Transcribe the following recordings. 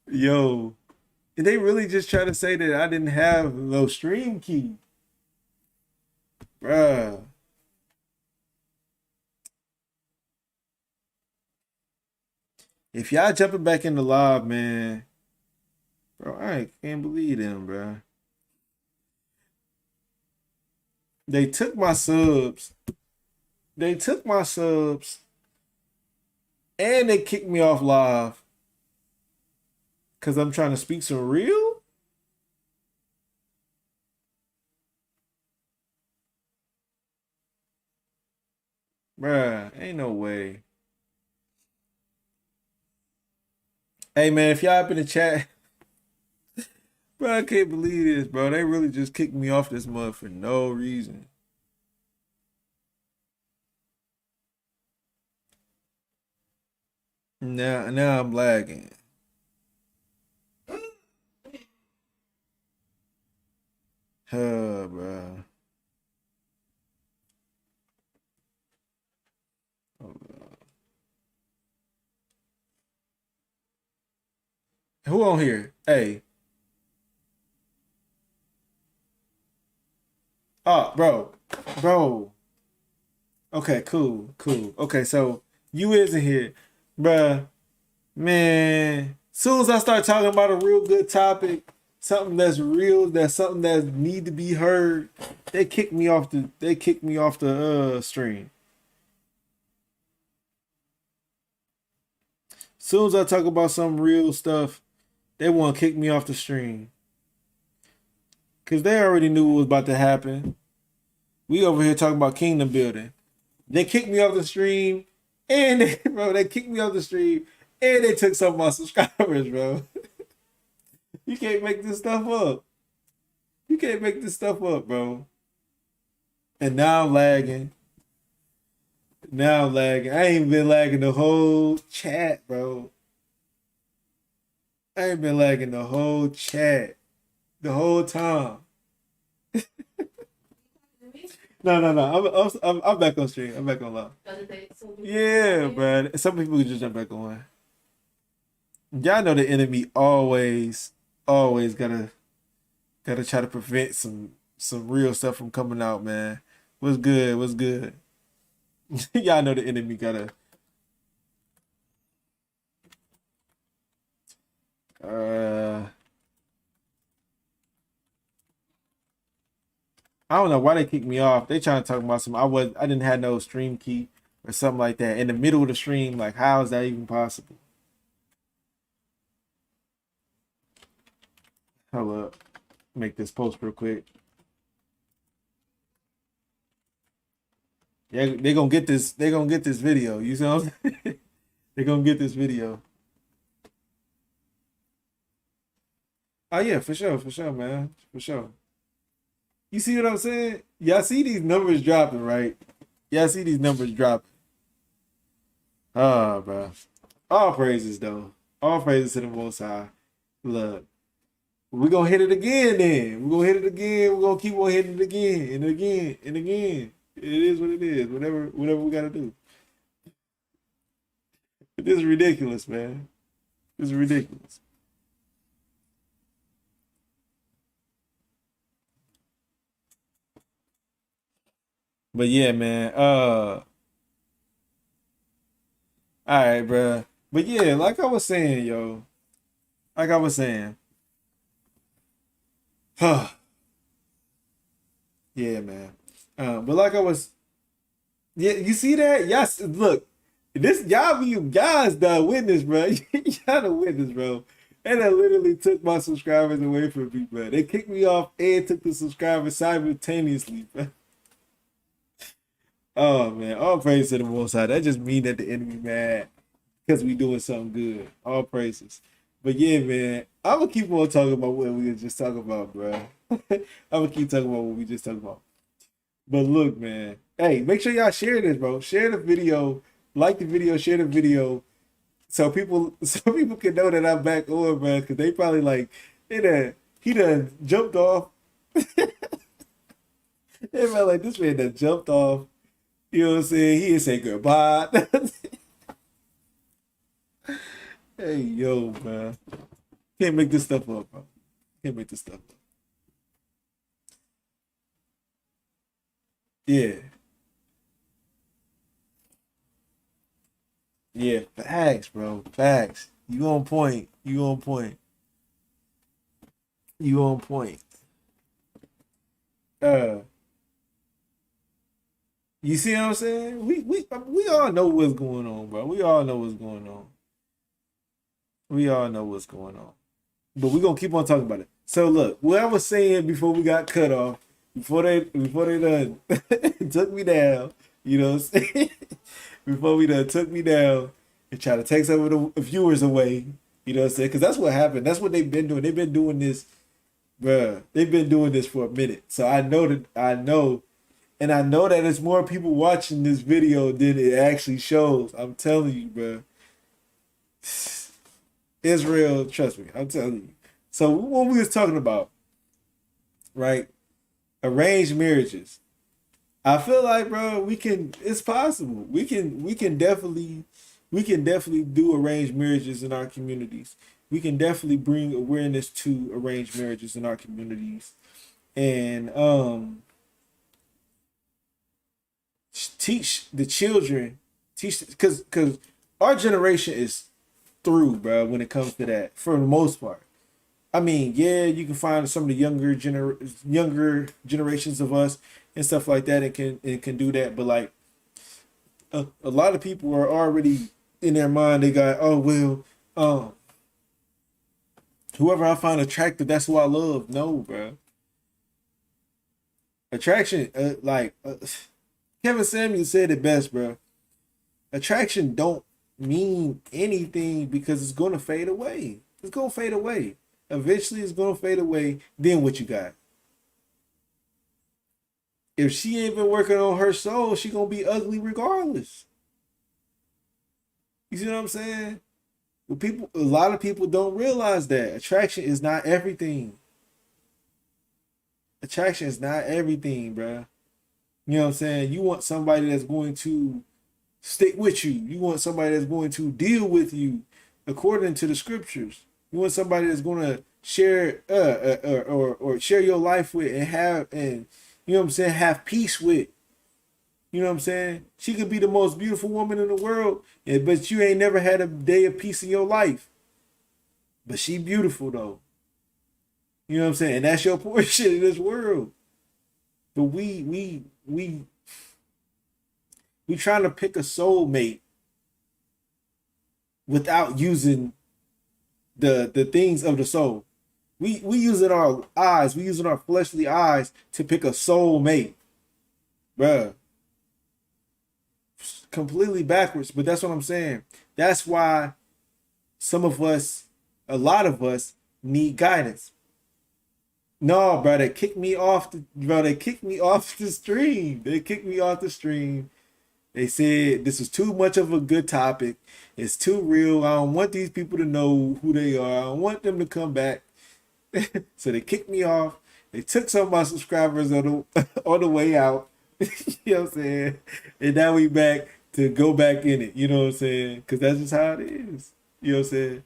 Yo, did they really just try to say that I didn't have no stream key? Bruh. If y'all jumping back in the live, man, bro, I can't believe them, bro. They took my subs. They took my subs and they kicked me off live because I'm trying to speak some real. Bruh, ain't no way. Hey man, if y'all up in the chat, bro, I can't believe this, bro. They really just kicked me off this month for no reason. Now I'm lagging. Bro. Who on here? Hey. Oh, bro. Okay, cool. Okay, so you isn't here, bruh. Man, soon as I start talking about a real good topic, something that's real, that's something that need to be heard, they kick me off the stream. Soon as I talk about some real stuff, they want to kick me off the stream. Cause they already knew what was about to happen. We over here talking about kingdom building. They kicked me off the stream, and they kicked me off the stream, and they took some of my subscribers, bro. You can't make this stuff up. You can't make this stuff up, bro. And now I'm lagging. Now I'm lagging. I ain't been lagging the whole chat, bro. I ain't been lagging the whole chat. The whole time. No. I'm back on stream. I'm back on live. Yeah, bro. Some people can just jump back on. Y'all know the enemy always gotta try to prevent some real stuff from coming out, man. What's good? What's good? Y'all know the enemy gotta. I don't know why they kicked me off. They trying to talk about some. I didn't have no stream key or something like that in the middle of the stream. Like, how is that even possible? Hold up, make this post real quick. Yeah, they gonna get this. They gonna get this video. You see what I'm saying? They gonna get this video. Oh yeah, for sure, man, for sure. You see what I'm saying? Y'all see these numbers dropping, right? Y'all see these numbers dropping. Oh, bro. All praises, though. All praises to the Most High. Look, we're going to hit it again then. We're going to hit it again. We're going to keep on hitting it again and again and again. It is what it is. Whatever we got to do. This is ridiculous, man. This is ridiculous. But yeah, man. All right, bro. But yeah, like I was saying, yo. Like I was saying. Yeah, man. But like I was, yeah, you see that? Yes, look, this y'all guys the witness, bro. Y'all the witness, bro. And I literally took my subscribers away from me, bro. They kicked me off and took the subscribers simultaneously, bro. Oh man, all praise to the Most High. That just mean that the enemy mad because we doing something good. All praises. But yeah, man, I'm gonna keep on talking about what we were just talking about, bro. I'm gonna keep talking about what we just talking about. But look, man. Hey, make sure y'all share this, bro. Share the video, like the video, share the video, so people can know that I'm back on, bro. Because they probably like, he done jumped off. They felt like this man done jumped off. You know what I'm saying? He didn't say goodbye. Hey, yo, man. Can't make this stuff up, bro. Can't make this stuff up. Yeah. Yeah. Facts, bro. Facts. You on point. You on point. You on point. Uh, you see what I'm saying? We all know what's going on, bro. We all know what's going on. We all know what's going on. But we're gonna keep on talking about it. So look, what I was saying before we got cut off, before they done took me down, you know what I'm saying? Before we done took me down and try to take some of the viewers away, you know what I'm saying? Because that's what happened. That's what they've been doing. They've been doing this, bruh. They've been doing this for a minute. So I know that and I know that there's more people watching this video than it actually shows. I'm telling you, bruh. Israel, trust me, I'm telling you. So what we was talking about, right? Arranged marriages. I feel like, bro, it's possible. We can definitely do arranged marriages in our communities. We can definitely bring awareness to arranged marriages in our communities. And teach the children, because our generation is through, bro, when it comes to that, for the most part. I mean, yeah, you can find some of the younger generations of us and stuff like that, and can do that. But like a lot of people are already in their mind. They got, oh well, whoever I find attractive, that's who I love. No, bro. Attraction, Kevin Samuel said it best, bro. Attraction don't mean anything because it's gonna fade away. It's gonna fade away. Eventually, it's gonna fade away. Then what you got? If she ain't been working on her soul, she gonna be ugly regardless. You see what I'm saying? But a lot of people don't realize that attraction is not everything. Attraction is not everything, bro. You know what I'm saying? You want somebody that's going to stick with you. You want somebody that's going to deal with you according to the scriptures. You want somebody that's going to share or share your life with and you know what I'm saying, have peace with. You know what I'm saying? She could be the most beautiful woman in the world, but you ain't never had a day of peace in your life. But she beautiful though. You know what I'm saying? And that's your portion in this world. But we trying to pick a soulmate without using the things of the soul. We using our eyes, we using our fleshly eyes to pick a soulmate. Bruh. Completely backwards, but that's what I'm saying. That's why a lot of us need guidance. No, bro, they kicked me off they kicked me off the stream. They kicked me off the stream. They said this is too much of a good topic. It's too real. I don't want these people to know who they are. I don't want them to come back. So they kicked me off. They took some of my subscribers on the way out. You know what I'm saying? And now we back to go back in it. You know what I'm saying? Because that's just how it is. You know what I'm saying?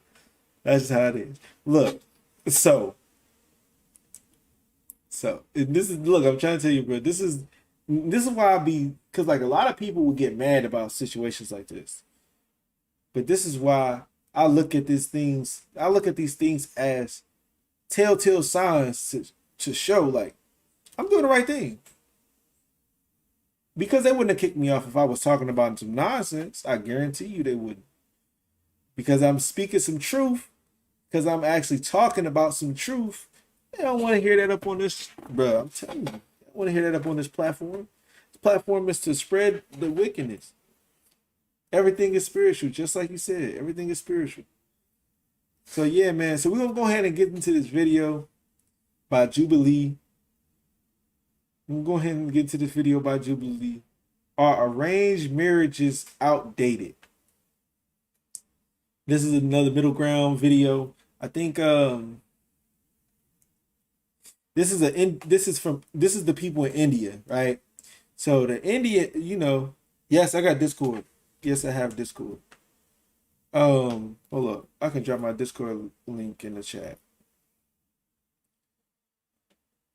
That's just how it is. Look, and this is, look, I'm trying to tell you, bro, this is why because like a lot of people would get mad about situations like this. But this is why I look at these things as telltale signs to show like I'm doing the right thing. Because they wouldn't have kicked me off if I was talking about some nonsense. I guarantee you they wouldn't. Because I'm speaking some truth. Because I'm actually talking about some truth. They don't want to hear that up on this, bro. I'm telling you, they don't want to hear that up on this platform. This platform is to spread the wickedness. Everything is spiritual, just like you said. Everything is spiritual. So yeah, man. So we're gonna go ahead and get into this video by Jubilee. We'll go ahead and get into this video by Jubilee. Are arranged marriages outdated? This is another middle ground video. I think this is the people in India, right? So the India, yes, I got Discord. Yes, I have Discord. Hold up. I can drop my Discord link in the chat.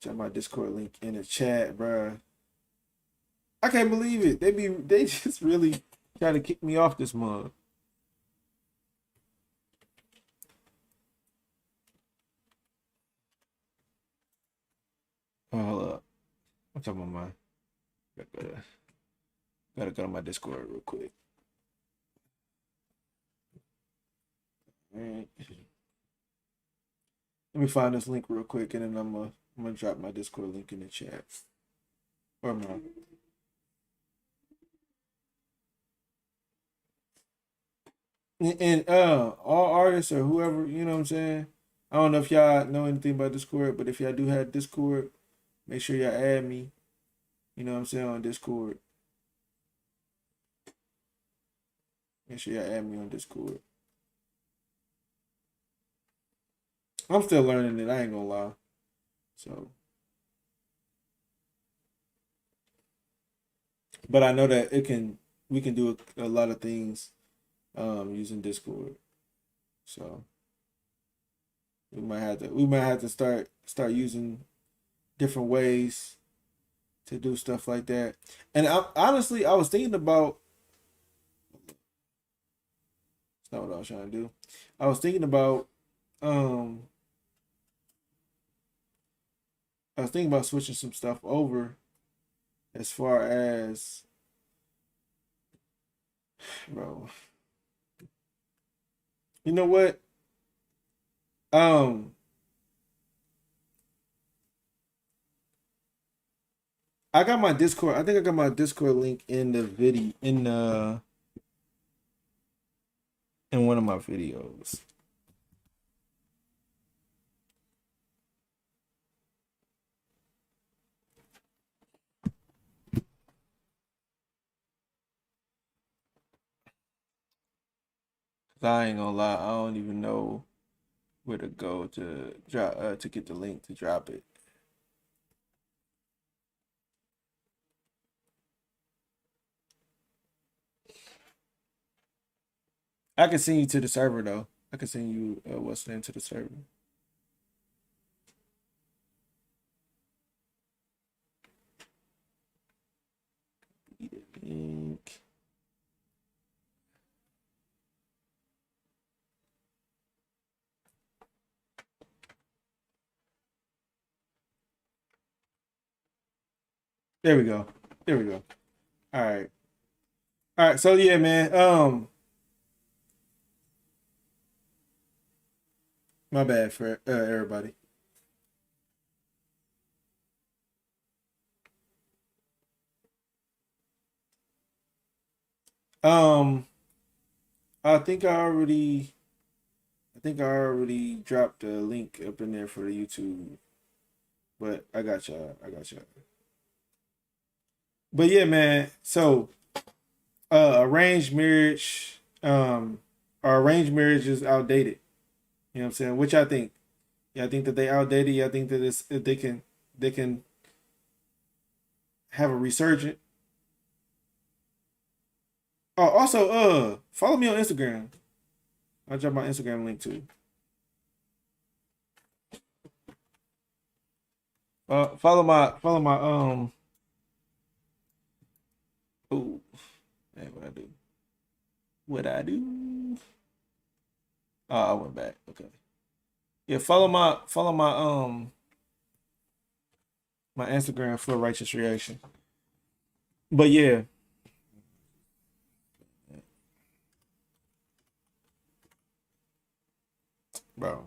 Drop my Discord link in the chat, bruh. I can't believe it. They just really try to kick me off this month. Oh, hold up. I'm talking about my. Gotta go to my Discord real quick. All right. Let me find this link real quick, and then I'm gonna drop my Discord link in the chat. Or my. And all artists or whoever, you know what I'm saying? I don't know if y'all know anything about Discord, but if y'all do have Discord, make sure y'all add me. You know what I'm saying, on Discord. Make sure y'all add me on Discord. I'm still learning it, I ain't gonna lie. So, but I know that we can do a lot of things using Discord. So we might have to start using different ways to do stuff like that. And honestly, I was thinking about. That's not what I was trying to do. I was thinking about. I was thinking about switching some stuff over, as far as, bro. You know what? I got my Discord. I think I got my Discord link in the video in one of my videos. I ain't gonna lie, I don't even know where to go to drop to get the link to drop it. I can send you to the server though. I can send you what's the name to the server. Link. There we go. There we go. All right. All right. So yeah, man. My bad for everybody. Um, I think I already dropped the link up in there for the YouTube, but I got y'all. I got y'all. But yeah, man. So, arranged marriage, or arranged marriage is outdated. You know what I'm saying? Which I think. Yeah, I think that they outdated. Yeah, I think that they can have a resurgent. Oh, also, follow me on Instagram. I'll drop my Instagram link too. Follow my Oh, man, what I do? What I do? Oh, I went back. Okay. Yeah, follow my Instagram for Righteous Reaction. But yeah, bro.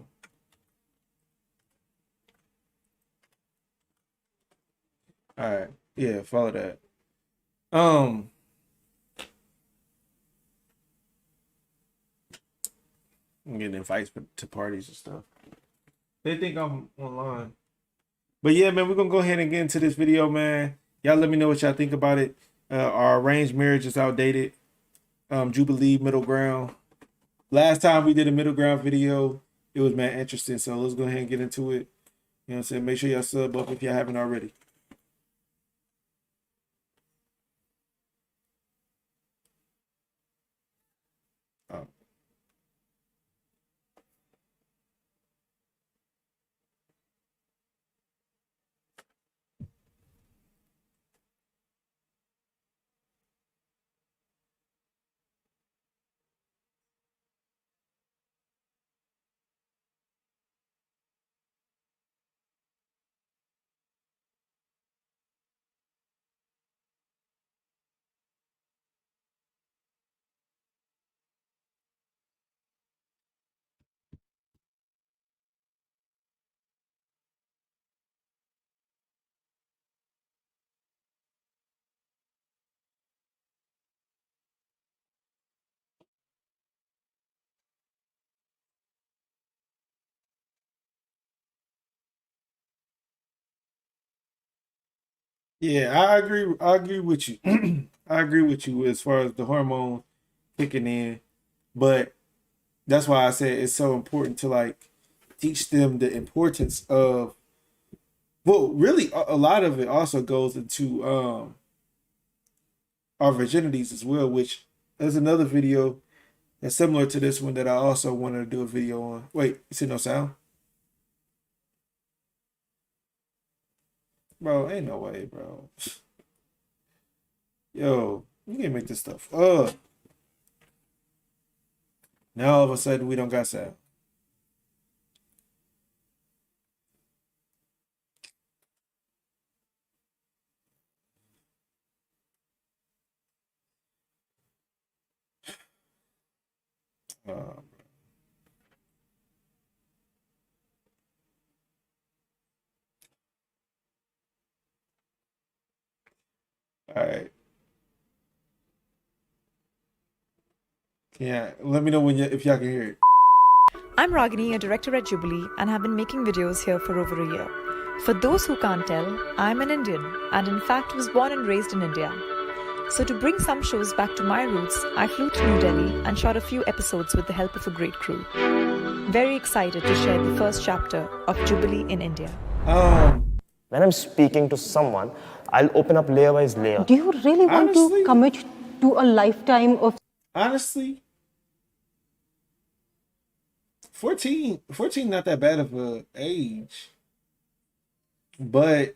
All right. Yeah, follow that. Um, I'm getting invites to parties and stuff. They think I'm online. But yeah, man, we're gonna go ahead and get into this video, man. Y'all let me know what y'all think about it. Our arranged marriage is outdated. Jubilee middle ground. Last time we did a middle ground video, it was, man, interesting. So let's go ahead and get into it. You know what I'm saying? Make sure y'all sub up if y'all haven't already. Oh. Yeah, I agree. I agree with you. I agree with you as far as the hormone kicking in, but that's why I said it's so important to like teach them the importance of. Well, really, a lot of it also goes into our virginities as well, which there's another video that's similar to this one that I also wanted to do a video on. Wait, you see no sound, bro? Ain't no way, bro. Yo, you can't make this stuff up. Now all of a sudden we don't got sound. Uh, all right. Yeah, let me know when if y'all can hear it. I'm Ragini, a director at Jubilee, and have been making videos here for over a year. For those who can't tell, I'm an Indian, and in fact was born and raised in India. So to bring some shows back to my roots, I flew to New Delhi and shot a few episodes with the help of a great crew. Very excited to share the first chapter of Jubilee in India. When I'm speaking to someone, I'll open up layer by layer. Do you really want Honestly? to commit to a lifetime of Honestly, 14 not that bad of a age, but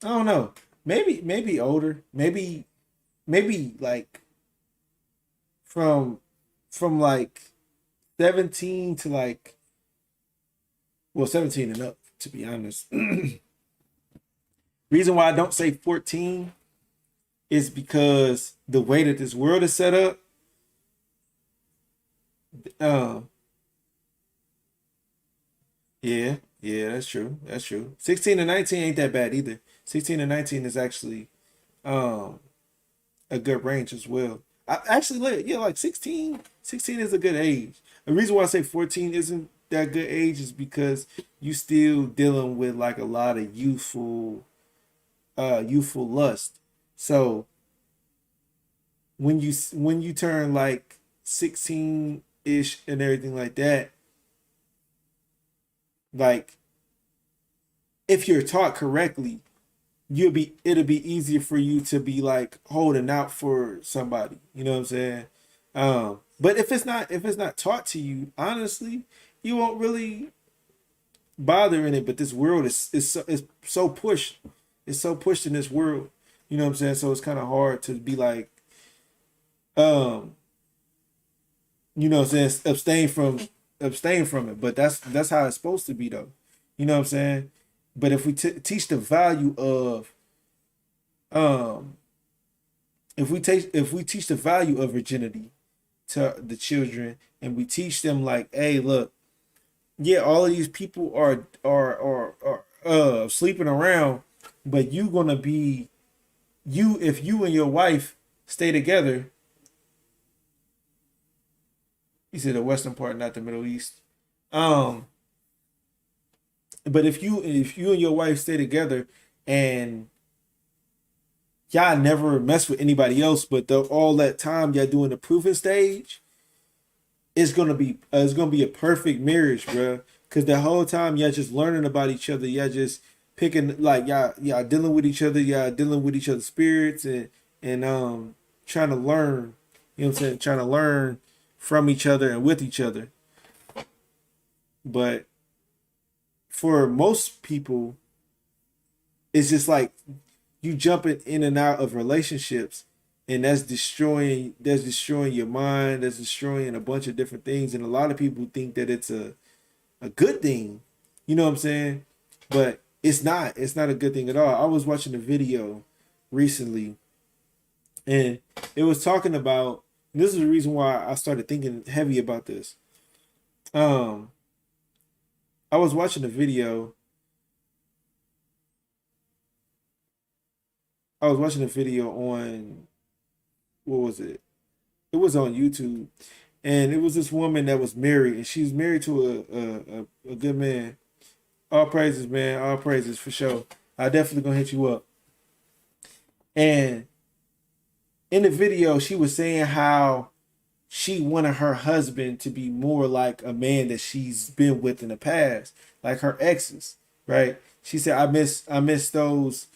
I don't know. Maybe older. Maybe like from like 17 to like, well, 17 and up, to be honest. Reason why I don't say 14 is because the way that this world is set up, um, yeah, that's true. That's true. 16 and 19 ain't that bad either. 16 and 19 is actually um a good range as well. I actually yeah, like 16 is a good age. The reason why I say 14 isn't that good age is because you still dealing with like a lot of youthful lust. So when you turn like 16 ish and everything like that, like if you're taught correctly, it'll be easier for you to be like holding out for somebody. You know what I'm saying? But if it's not taught to you, honestly, you won't really bother in it. But this world is so pushed. It's so pushed in this world. You know what I'm saying? So it's kind of hard to be like, um, you know what I'm saying, abstain from it. But that's how it's supposed to be though. You know what I'm saying? But if we teach the value of um if we teach the value of virginity to the children, and we teach them like, hey, look, yeah, all of these people are sleeping around, but you gonna be you if you and your wife stay together. You said the western part, not the Middle East. Um, but if you and your wife stay together and y'all never mess with anybody else, but all that time y'all doing the proving stage, it's gonna be a perfect marriage, bro. Cause the whole time y'all just learning about each other, y'all just picking like y'all dealing with each other, y'all dealing with each other's spirits and trying to learn. You know what I'm saying? Trying to learn from each other and with each other. But for most people, it's just like you jumping in and out of relationships, and that's destroying your mind, that's destroying a bunch of different things. And a lot of people think that it's a good thing, you know what I'm saying? But it's not a good thing at all. I was watching a video recently, and it was talking about, and this is the reason why I started thinking heavy about this. um I was watching a video. I was watching a video on, what was it? It was on YouTube, and it was this woman that was married, and she's married to a good man, All praises, man. All praises for sure. I definitely gonna hit you up. And in the video, she was saying how she wanted her husband to be more like a man that she's been with in the past, like her exes, right? She said, I miss those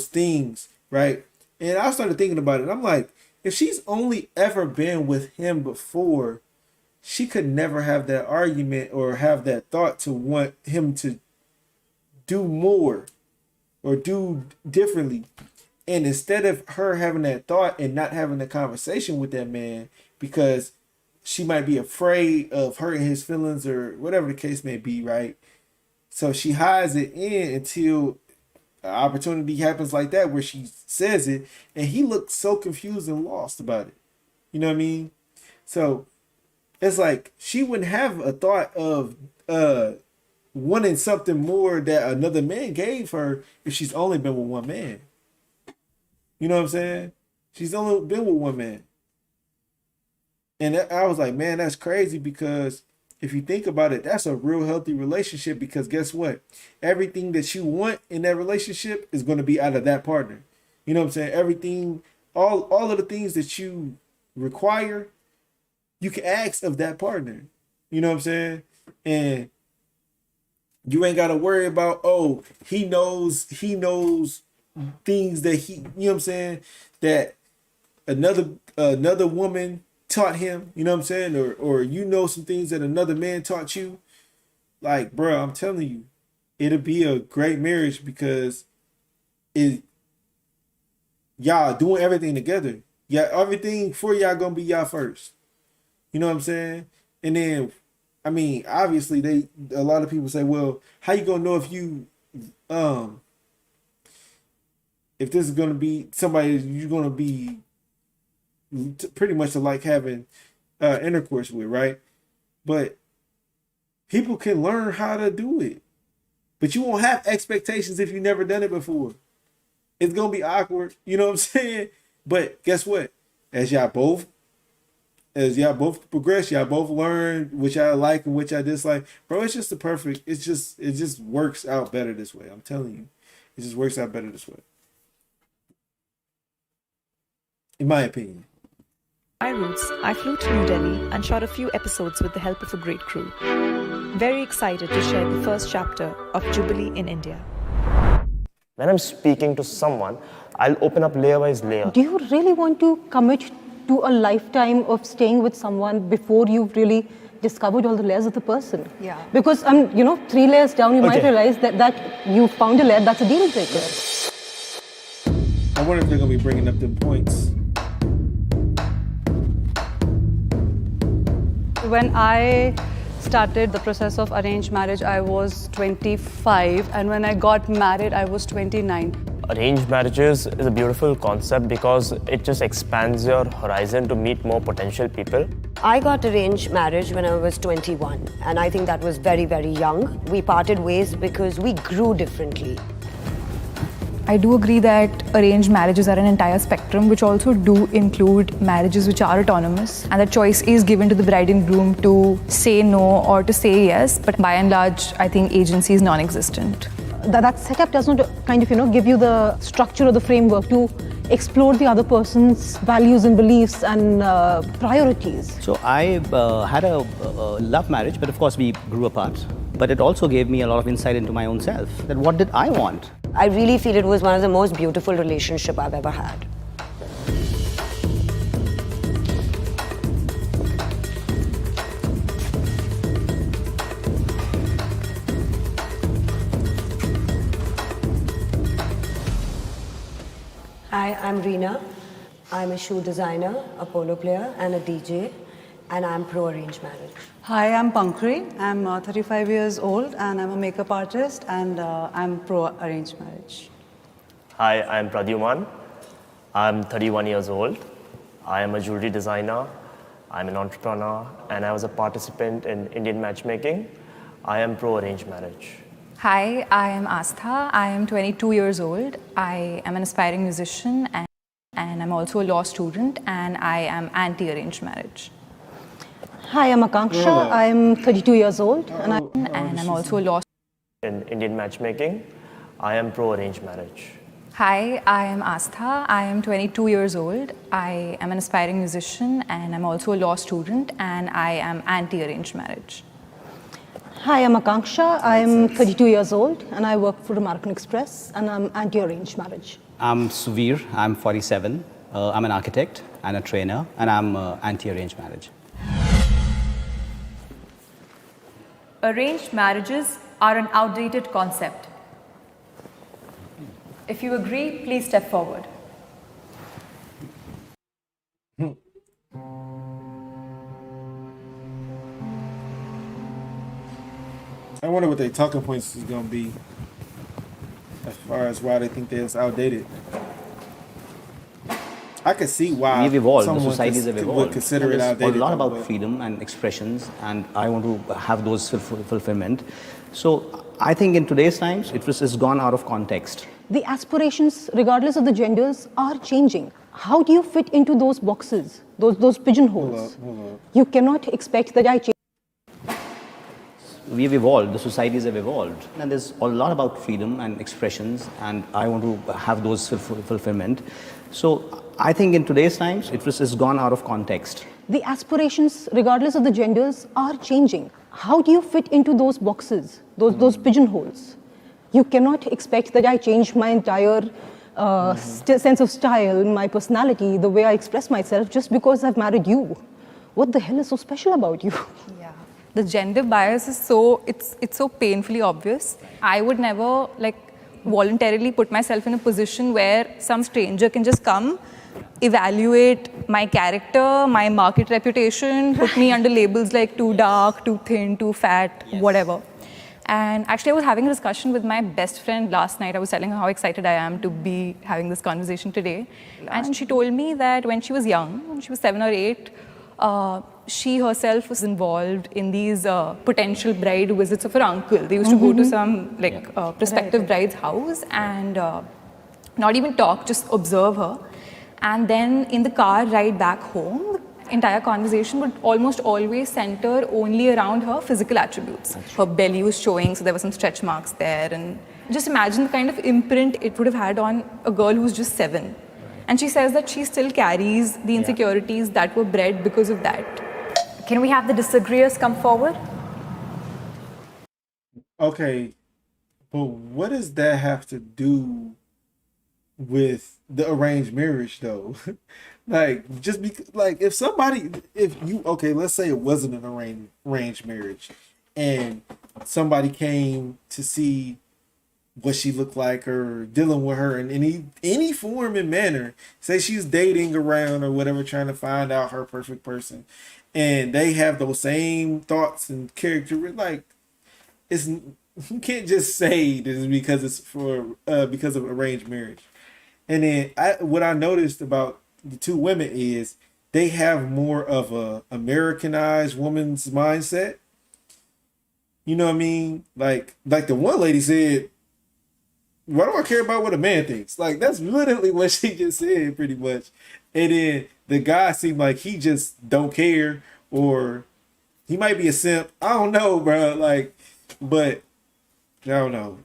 things, right? And I started thinking about it. I'm like, if she's only ever been with him before, she could never have that argument or have that thought to want him to do more or do differently. And instead of her having that thought and not having a conversation with that man because she might be afraid of hurting his feelings or whatever the case may be, right? So she hides it in until an opportunity happens like that where she says it, and he looks so confused and lost about it. You know what I mean? So it's like she wouldn't have a thought of wanting something more that another man gave her if she's only been with one man. You know what I'm saying? She's only been with one man. And I was like, man, that's crazy, because if you think about it, that's a real healthy relationship, because guess what? Everything that you want in that relationship is going to be out of that partner. You know what I'm saying? Everything, all of the things that you require, you can ask of that partner. You know what I'm saying? And you ain't got to worry about, oh, he knows things that he, you know what I'm saying, that another woman taught him, you know what I'm saying, or you know some things that another man taught you. Like, bro, I'm telling you, it'll be a great marriage because y'all doing everything together. Yeah, everything for y'all gonna be y'all first. You know what I'm saying? And then, I mean, obviously a lot of people say, well, how you gonna know if this is gonna be somebody you're gonna be pretty much like having intercourse with, right? But people can learn how to do it, but you won't have expectations if you never done it before. It's gonna be awkward, you know what I'm saying? But guess what? As y'all both progress, y'all both learn what y'all like and what y'all dislike, bro. It's just it just works out better this way. I'm telling you, it just works out better this way, in my opinion. My roots, I flew to New Delhi and shot a few episodes with the help of a great crew. Very excited to share the first chapter of Jubilee in India. When I'm speaking to someone, I'll open up layer by layer. Do you really want to commit to a lifetime of staying with someone before you've really discovered all the layers of the person? Yeah. Because 3 layers down, you might realize that you found a layer that's a deal breaker. I wonder if they're gonna be bringing up them points. When I started the process of arranged marriage, I was 25, and when I got married, I was 29. Arranged marriages is a beautiful concept because it just expands your horizon to meet more potential people. I got arranged marriage when I was 21, and I think that was very, very young. We parted ways because we grew differently. I do agree that arranged marriages are an entire spectrum, which also do include marriages which are autonomous, and the choice is given to the bride and groom to say no or to say yes, but by and large, I think agency is non-existent. That setup does not give you the structure or the framework to explore the other person's values and beliefs and priorities. So I had a love marriage, but of course we grew apart. But it also gave me a lot of insight into my own self, that what did I want? I really feel it was one of the most beautiful relationships I've ever had. Hi, I'm Reena. I'm a shoe designer, a polo player, and a DJ, and I'm pro-arranged marriage. Hi, I'm Pankri. I'm 35 years old, and I'm a makeup artist, and I'm pro-arranged marriage. Hi, I'm Pradyuman. I'm 31 years old. I am a jewelry designer. I'm an entrepreneur, and I was a participant in Indian matchmaking. I am pro-arranged marriage. Hi, I am Astha. I am 22 years old. I am an aspiring musician and I'm also a law student, and I am anti-arranged marriage. Hi, I'm Akanksha. I'm 32 years old, and And I'm also a law in Indian matchmaking. I am pro arranged marriage. Hi, I am Astha. I am 22 years old. I am an aspiring musician and I'm also a law student, and I am anti-arranged marriage. Hi, I'm Akanksha. I'm 32 years old and I work for American Express and I'm anti-arranged marriage. I'm Suvir, I'm 47. I'm an architect and a trainer, and I'm anti-arranged marriage. Arranged marriages are an outdated concept. If you agree, please step forward. I wonder what their talking points is gonna be as far as why they think that it's outdated. I can see why We've evolved, the someone societies have would evolved. consider And it there's outdated. a lot though, about but- freedom and expressions, and I want to have those fulfillment. So I think in today's times, it's gone out of context. The aspirations, regardless of the genders, are changing. How do you fit into those boxes, those pigeonholes? Hold up. You cannot expect that I change. We've evolved, the societies have evolved, and there's a lot about freedom and expressions, and I want to have those fulfillment. So I think in today's times, it's gone out of context. The aspirations, regardless of the genders, are changing. How do you fit into those boxes, those pigeonholes? You cannot expect that I change my entire sense of style, my personality, the way I express myself just because I've married you. What the hell is so special about you? Yeah. The gender bias is it's so painfully obvious. I would never voluntarily put myself in a position where some stranger can just come, evaluate my character, my market reputation, put me under labels like too dark, too thin, too fat, whatever. And actually I was having a discussion with my best friend last night. I was telling her how excited I am to be having this conversation today. And she told me that when she was young, when she was 7 or 8, she herself was involved in these potential bride visits of her uncle. They used to go to some prospective bride's house and not even talk, just observe her. And then in the car ride back home, the entire conversation would almost always center only around her physical attributes. Her belly was showing, so there were some stretch marks there. And just imagine the kind of imprint it would have had on a girl who's just 7. And she says that she still carries the insecurities that were bred because of that. Can we have the disagreeers come forward? Okay, but what does that have to do with the arranged marriage though? Just because, let's say it wasn't an arranged marriage and somebody came to see what she looked like or dealing with her in any form and manner, say she's dating around or whatever, trying to find out her perfect person, and they have those same thoughts and character, you can't just say this is because it's because of arranged marriage. And then what I noticed about the two women is they have more of a Americanized woman's mindset. You know what I mean? Like the one lady said, why do I care about what a man thinks? That's literally what she just said pretty much. And then the guy seemed like he just don't care, or he might be a simp. I don't know, bro. But I don't know.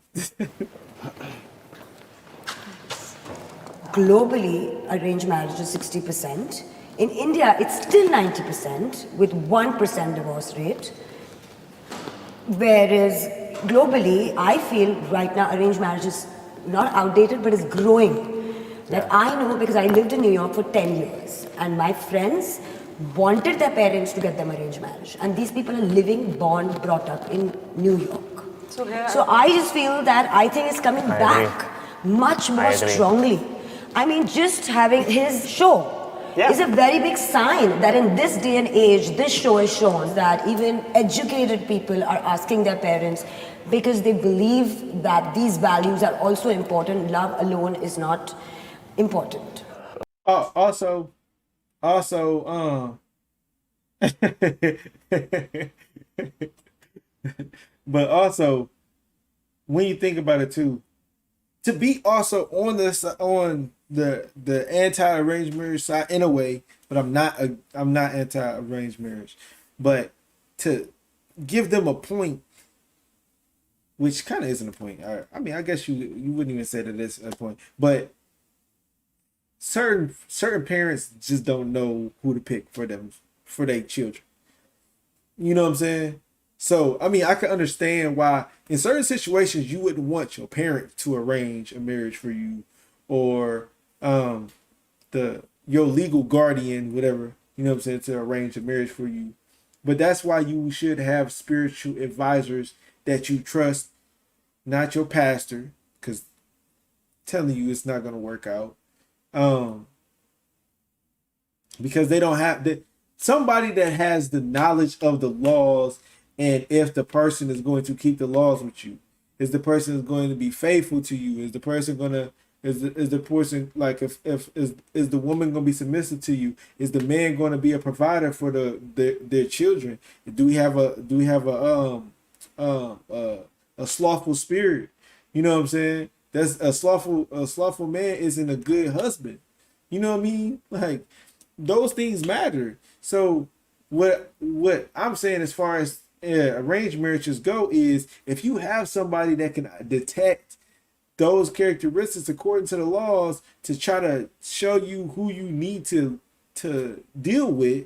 Globally, arranged marriage is 60%. In India, it's still 90% with 1% divorce rate. Whereas globally, I feel right now arranged marriage is not outdated, but is growing. I know because I lived in New York for 10 years and my friends wanted their parents to get them arranged marriage. And these people are living, born, brought up in New York. So I just feel that I think it's coming back much more strongly. I mean, just having his show is a very big sign that in this day and age, this show has shown that even educated people are asking their parents because they believe that these values are also important. Love alone is not important. Also, but also, when you think about it too, to be also on the anti-arranged marriage side in a way, but I'm not anti-arranged marriage, but to give them a point which kind of isn't a point. I mean, I guess you wouldn't even say that it's a point, but certain parents just don't know who to pick for their children. You know what I'm saying? So, I mean, I can understand why in certain situations you wouldn't want your parent to arrange a marriage for you, or your legal guardian, whatever, you know what I'm saying, to arrange a marriage for you. But that's why you should have spiritual advisors that you trust, not your pastor, because telling you it's not going to work out. Because they don't have somebody that has the knowledge of the laws, and if the person is going to keep the laws with you, is the person is going to be faithful to you, is the person going to is the person, like, if is the woman going to be submissive to you, is the man going to be a provider for their children, do we have a slothful spirit? You know what I'm saying? That's a slothful man isn't a good husband. You know what I mean? Like, those things matter. So what I'm saying as far as arranged marriages go is, if you have somebody that can detect those characteristics according to the laws to try to show you who you need to deal with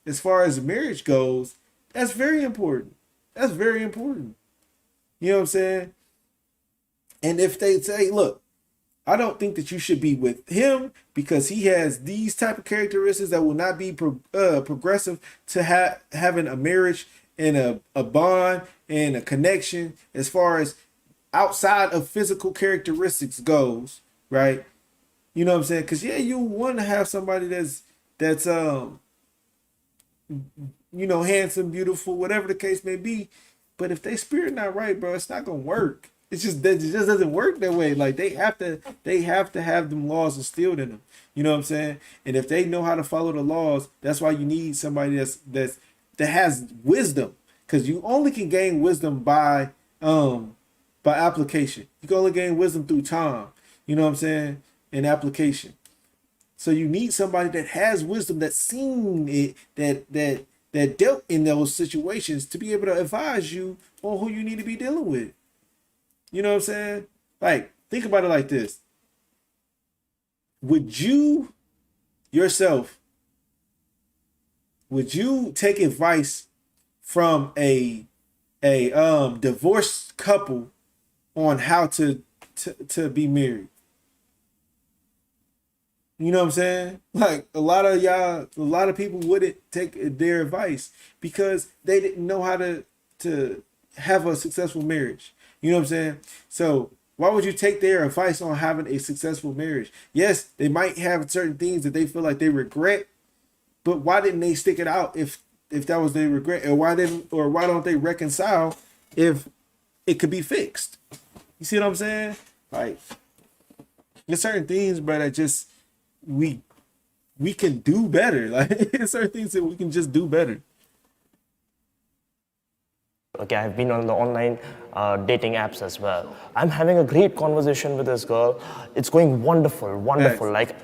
as far as marriage goes, that's very important. That's very important. You know what I'm saying? And if they say, look, I don't think that you should be with him because he has these type of characteristics that will not be progressive to having a marriage and a bond and a connection as far as outside of physical characteristics goes, right? You know what I'm saying? Because yeah, you want to have somebody that's handsome, beautiful, whatever the case may be. But if they spirit not right, bro, it's not gonna work. It just doesn't work that way. Like, they have to have them laws instilled in them. You know what I'm saying? And if they know how to follow the laws, that's why you need somebody that has wisdom. Because you only can gain wisdom by application. You can only gain wisdom through time. You know what I'm saying? And application. So you need somebody that has wisdom, that's seen it, that dealt in those situations, to be able to advise you on who you need to be dealing with. You know what I'm saying? Like, think about it like this. Would you take advice from a divorced couple on how to be married? You know what I'm saying? Like, a lot of people wouldn't take their advice because they didn't know how to have a successful marriage. You know what I'm saying? So why would you take their advice on having a successful marriage? Yes, they might have certain things that they feel like they regret, but why didn't they stick it out if that was their regret? Or why don't they reconcile if it could be fixed? You see what I'm saying? Like, there's certain things, bro, that just we can do better. Like, there's certain things that we can just do better. Okay, I've been on the online dating apps as well. I'm having a great conversation with this girl. It's going wonderful, Yes. like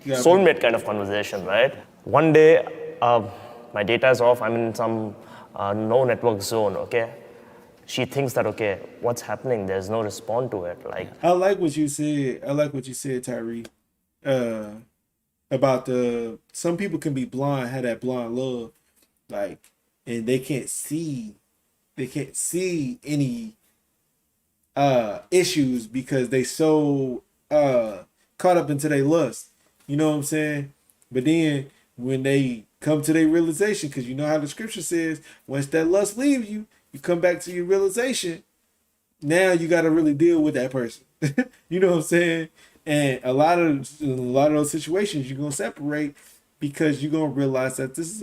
soulmate kind of conversation, right? One day, my data is off. I'm in some no network zone, okay? She thinks that, okay, what's happening? There's no response to it. Like, I like what you said, Tyree, about some people can be blind, have that blind love, like, and they can't see any issues because they so caught up into their lust. You know what I'm saying? But then when they come to their realization, because you know how the scripture says, once that lust leaves you, you come back to your realization. Now you got to really deal with that person. You know what I'm saying? And a lot of those situations, you're gonna separate because you're gonna realize that this is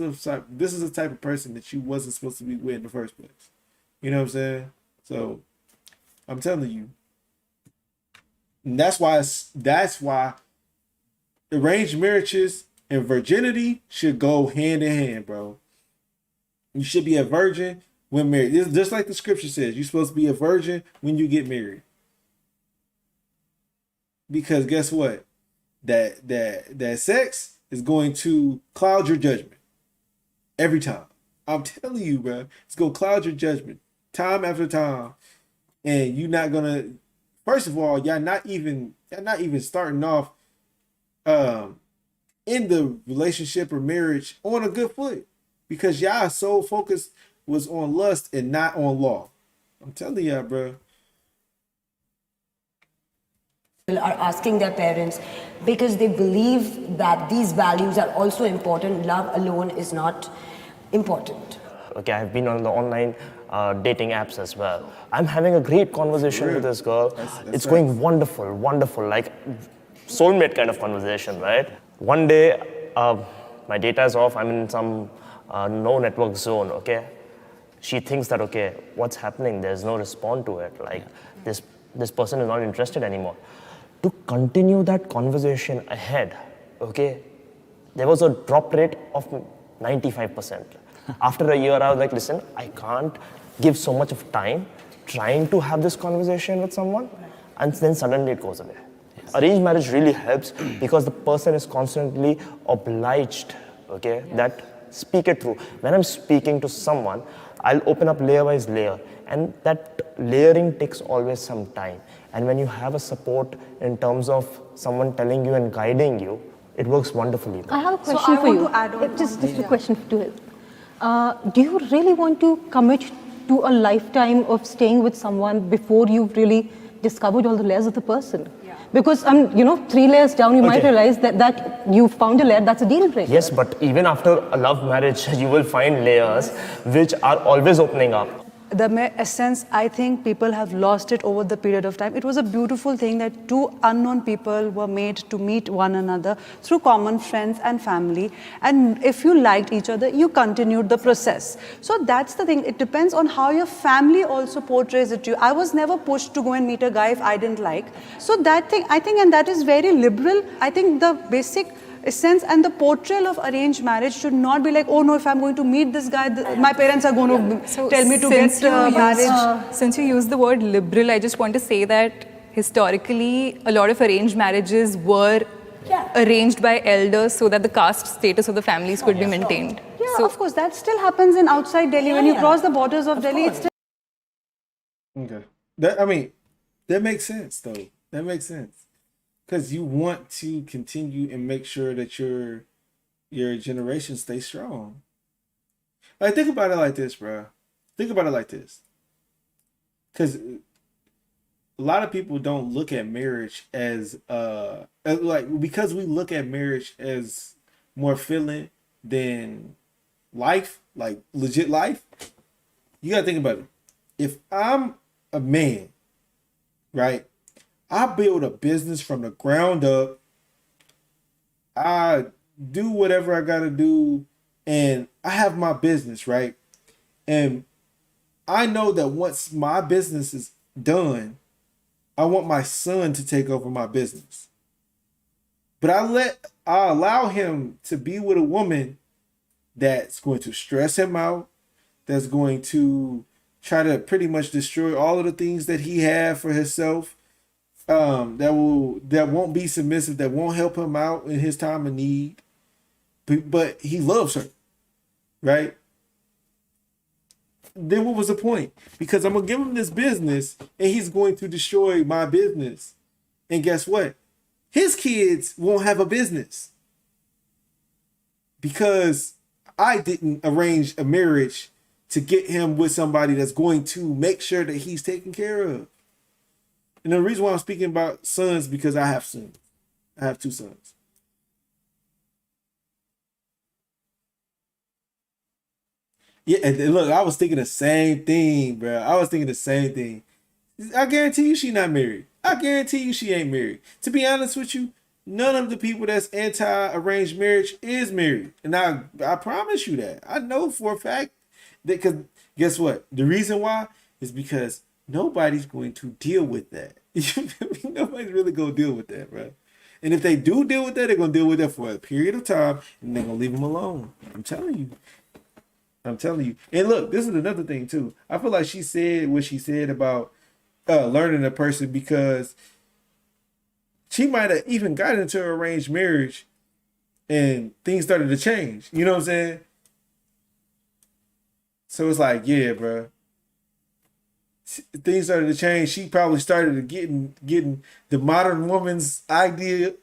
a type of person that you wasn't supposed to be with in the first place. You know what I'm saying? So I'm telling you, and that's why arranged marriages and virginity should go hand in hand, bro. You should be a virgin when married. It's just like the scripture says, you're supposed to be a virgin when you get married. Because guess what? That sex is going to cloud your judgment every time. I'm telling you, bro. It's going to cloud your judgment time after time. and you're not gonna. First of all, y'all not even starting off in the relationship or marriage on a good foot, because y'all so focused was on lust and not on law. I'm telling y'all, bro. Are asking their parents because they believe that these values are also important. Love alone is not important. Okay, I've been on the online dating apps as well. I'm having a great conversation with this girl. It's going wonderful, wonderful, like soulmate kind of conversation, right? One day, my data is off. I'm in some no network zone, okay? She thinks that, okay, what's happening? There's no response to it. Like, this person is not interested anymore. To continue that conversation ahead, okay, there was a drop rate of 95%. After a year, I was like, listen, I can't give so much of time trying to have this conversation with someone, and then suddenly it goes away. Yes. Arranged marriage really helps because the person is constantly obliged, okay, that speak it through. When I'm speaking to someone, I'll open up layer by layer, and that layering takes always some time. And when you have a support in terms of someone telling you and guiding you, it works wonderfully. I have a question for you. Just a question to him. Do you really want to commit to a lifetime of staying with someone before you've really discovered all the layers of the person? Yeah. Because 3 layers down, you might realize that you found a layer that's a deal breaker. Yes, but even after a love marriage, you will find layers which are always opening up. The essence, I think people have lost it over the period of time. It was a beautiful thing that two unknown people were made to meet one another through common friends and family. And if you liked each other, you continued the process. So that's the thing. It depends on how your family also portrays it to you. I was never pushed to go and meet a guy if I didn't like. So that thing, I think, and that is very liberal. I think the basic essence and the portrayal of arranged marriage should not be like, oh no, if I'm going to meet this guy, my parents are going to tell me to get married. Since you use the word liberal, I just want to say that historically, a lot of arranged marriages were arranged by elders so that the caste status of the families could be maintained. Yeah, so, of course, that still happens in outside Delhi. When you cross the borders of Delhi, it's still... Okay. That makes sense, though. That makes sense. Because you want to continue and make sure that your generation stays strong. Like, think about it like this, bro. Think about it like this. Because a lot of people don't look at marriage as because we look at marriage as more filling than life, like legit life. You gotta think about it. If I'm a man, right? I build a business from the ground up. I do whatever I gotta do, and I have my business, right? And I know that once my business is done, I want my son to take over my business. But I allow him to be with a woman that's going to stress him out, that's going to try to pretty much destroy all of the things that he had for himself. That won't be submissive, that won't help him out in his time of need, but he loves her, right? Then what was the point? Because I'm gonna give him this business and he's going to destroy my business, and guess what? His kids won't have a business because I didn't arrange a marriage to get him with somebody that's going to make sure that he's taken care of. And the reason why I'm speaking about sons, because I have sons. I have 2 sons. Yeah, and look, I was thinking the same thing, bro. I was thinking the same thing. I guarantee you she not married. I guarantee you she ain't married. To be honest with you, none of the people that's anti-arranged marriage is married. And I promise you that. I know for a fact that, because guess what? The reason why is because nobody's going to deal with that. Nobody's really going to deal with that, bro. And if they do deal with that, they're going to deal with that for a period of time, and they're going to leave them alone. I'm telling you. And look, this is another thing, too. I feel like she said what she said about learning a person, because she might have even got into an arranged marriage and things started to change. You know what I'm saying? So it's like, yeah, bro. things started to change. She probably started getting the modern woman's ideas.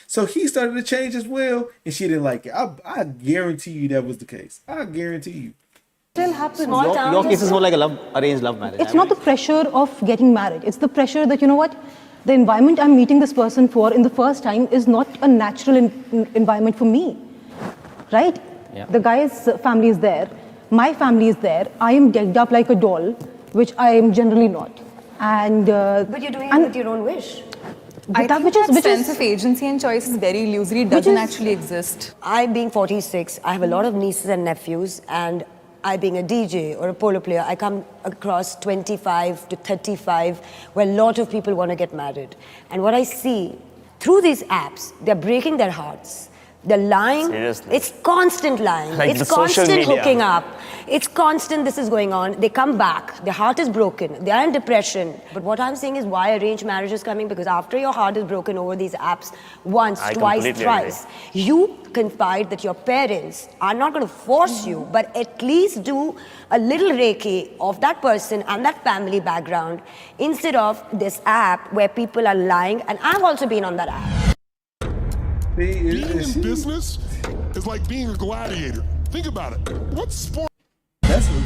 So he started to change as well, and she didn't like it. I guarantee you that was the case. I guarantee you. Still happens. Your case is more like arranged love marriage. It's not the pressure of getting married. It's the pressure that, you know what, the environment I'm meeting this person for in the first time is not a natural environment for me, right? Yeah. The guy's family is there. My family is there. I am decked up like a doll, which I am generally not. And But you're doing it with your own wish. I that think which is- that which is- sense of agency and choice is very illusory. It doesn't actually exist. I, being 46, I have a lot of nieces and nephews, and I, being a DJ or a polo player, I come across 25 to 35 where a lot of people want to get married. And what I see through these apps, they're breaking their hearts. They're lying. Seriously? It's constant lying. Like the it's social constant media. hooking up. It's constant, this is going on. They come back. Their heart is broken. They are in depression. But what I'm saying is why arranged marriage is coming, because after your heart is broken over these apps, once, I twice, completely thrice, you confide that your parents are not going to force you, but at least do a little Reiki of that person and that family background instead of this app where people are lying. And I've also been on that app. Being in business is like being a gladiator. Think about it. What sport? That's what.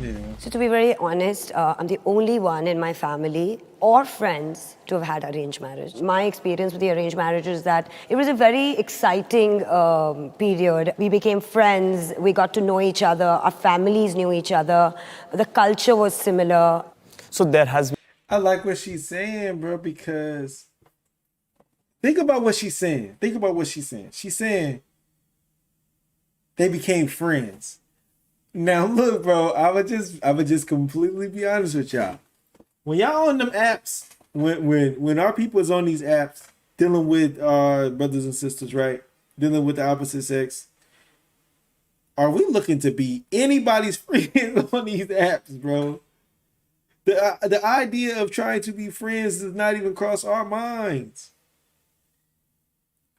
Yeah. So to be very honest, I'm the only one in my family or friends to have had arranged marriage. My experience with the arranged marriage is that it was a very exciting period. We became friends, we got to know each other, our families knew each other, the culture was similar. So there has been I like what she's saying, bro, because think about what she's saying. Think about what she's saying. She's saying they became friends. Now look, bro, I would just completely be honest with y'all. When y'all on them apps, when our people is on these apps dealing with our brothers and sisters, right? Dealing with the opposite sex, are we looking to be anybody's friends on these apps, bro? The idea of trying to be friends does not even cross our minds.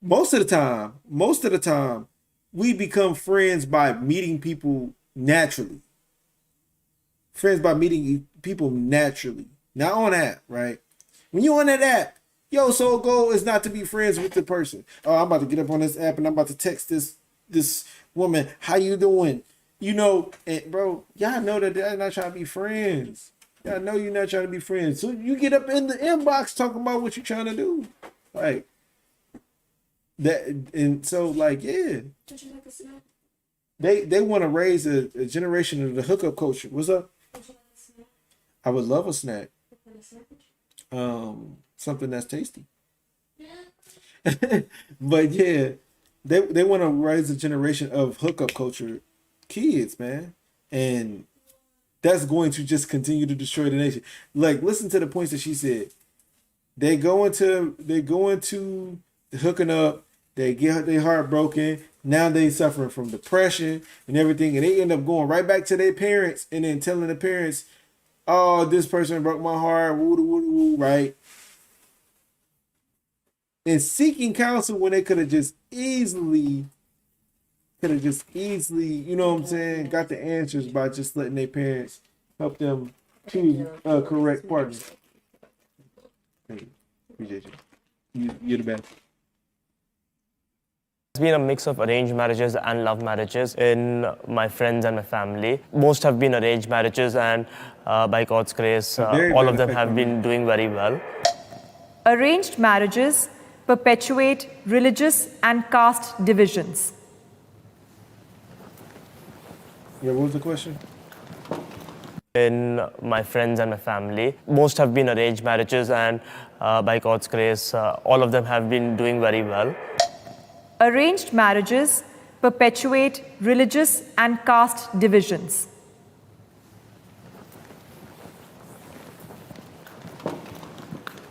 Most of the time, we become friends by meeting people naturally. Friends by meeting people naturally. Not on app, right? When you're on that app, your sole goal is not to be friends with the person. Oh, I'm about to get up on this app and I'm about to text this woman, how you doing? You know, and bro, y'all know that they're not trying to be friends. Y'all know you're not trying to be friends. So you get up in the inbox talking about what you're trying to do. Like that, and so like, yeah. They want to raise a generation of the hookup culture. What's up? I would love a snack. Something that's tasty. But yeah, they want to raise a generation of hookup culture kids, man. And that's going to just continue to destroy the nation. Like, listen to the points that she said. They go into hooking up, they get their heart broken. Now they suffering from depression and everything, and they end up going right back to their parents and then telling the parents, "Oh, this person broke my heart," woo, woo, woo, right? And seeking counsel when they could have just easily, you know what I'm saying, got the answers by just letting their parents help them choose a correct partner. Thank you. Appreciate you. You're the best. It's been a mix of arranged marriages and love marriages in my friends and my family. Most have been arranged marriages, and by God's grace, all of them have been doing very well. Arranged marriages perpetuate religious and caste divisions. Yeah, what was the question? In my friends and my family, most have been arranged marriages, and by God's grace, all of them have been doing very well. Arranged marriages perpetuate religious and caste divisions.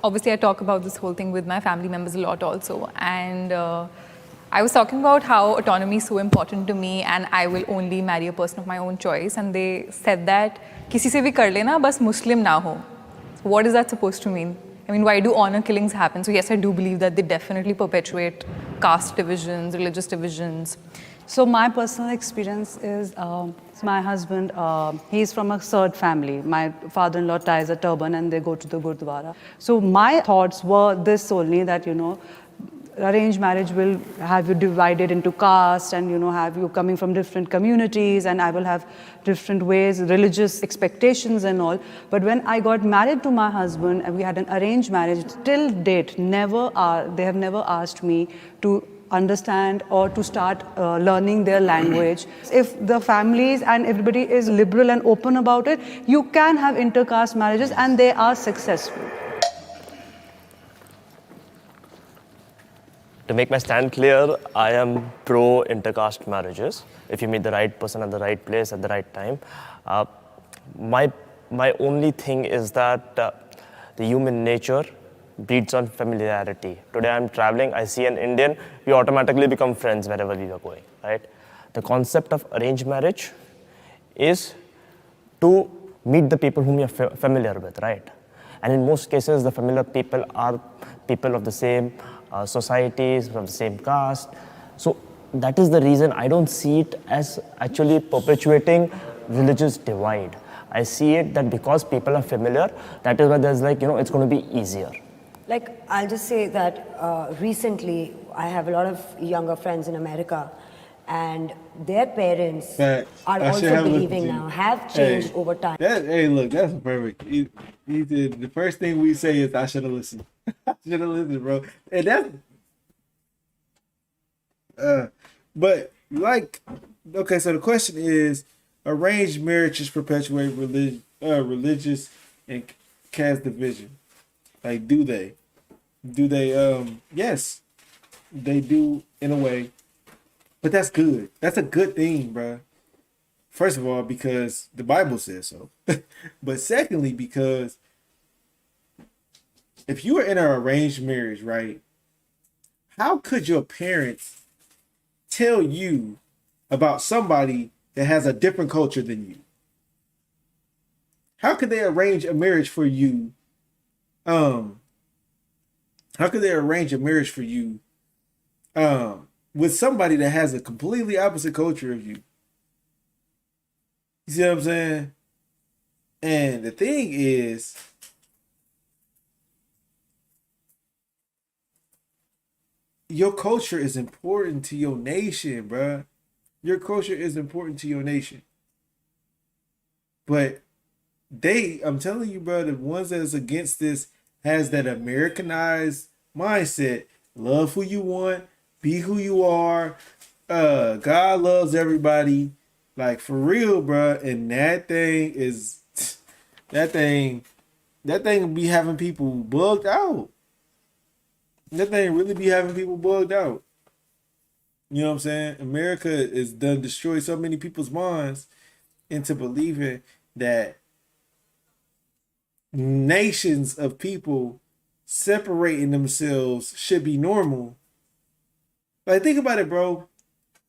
Obviously, I talk about this whole thing with my family members a lot also. And I was talking about how autonomy is so important to me and I will only marry a person of my own choice. And they said that, kisi se bhi kar lena, bas Muslim na ho. What is that supposed to mean? I mean, why do honor killings happen? So yes, I do believe that they definitely perpetuate caste divisions, religious divisions. So my personal experience is, my husband, he's from a Surd family. My father-in-law ties a turban and they go to the Gurdwara. So my thoughts were this only, that, arranged marriage will have you divided into caste and, have you coming from different communities, and I will have different ways, religious expectations and all. But when I got married to my husband and we had an arranged marriage, till date, they have never asked me to understand or to start learning their language. If the families and everybody is liberal and open about it, you can have intercaste marriages and they are successful. To make my stand clear, I am pro intercaste marriages. If you meet the right person at the right place at the right time. My only thing is that the human nature breeds on familiarity. Today I'm traveling, I see an Indian, we automatically become friends wherever we are going, right? The concept of arranged marriage is to meet the people whom you're familiar with, right? And in most cases, the familiar people are people of the same societies, from the same caste. So that is the reason I don't see it as actually perpetuating religious divide. I see it that because people are familiar, that is why there's it's going to be easier. I'll just say that recently I have a lot of younger friends in America, and their parents are also believing now, have changed over time. Look, that's perfect. He did, the first thing we say is, I should have listened. I should have listened, bro. And that's... okay, so the question is, arranged marriages perpetuate religious and caste division. Do they? Do they? Yes, they do in a way. But that's good. That's a good thing, bro. First of all, because the Bible says so. But secondly, because if you are in an arranged marriage, right? How could your parents tell you about somebody that has a different culture than you? How could they arrange a marriage for you? How could they arrange a marriage for you with somebody that has a completely opposite culture of you? You see what I'm saying? And the thing is, your culture is important to your nation, bruh. Your culture is important to your nation. But I'm telling you, bro, the ones that is against this has that Americanized mindset. Love who you want, be who you are. God loves everybody. For real, bro. And that thing be having people bugged out. That thing really be having people bugged out. You know what I'm saying? America is done destroy so many people's minds into believing that nations of people separating themselves should be normal. Think about it, bro.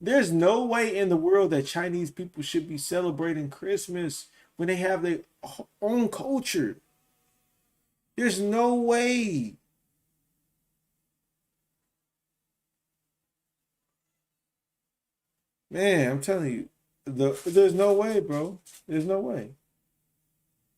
There's no way in the world that Chinese people should be celebrating Christmas when they have their own culture. There's no way. Man, I'm telling you, there's no way, bro. There's no way.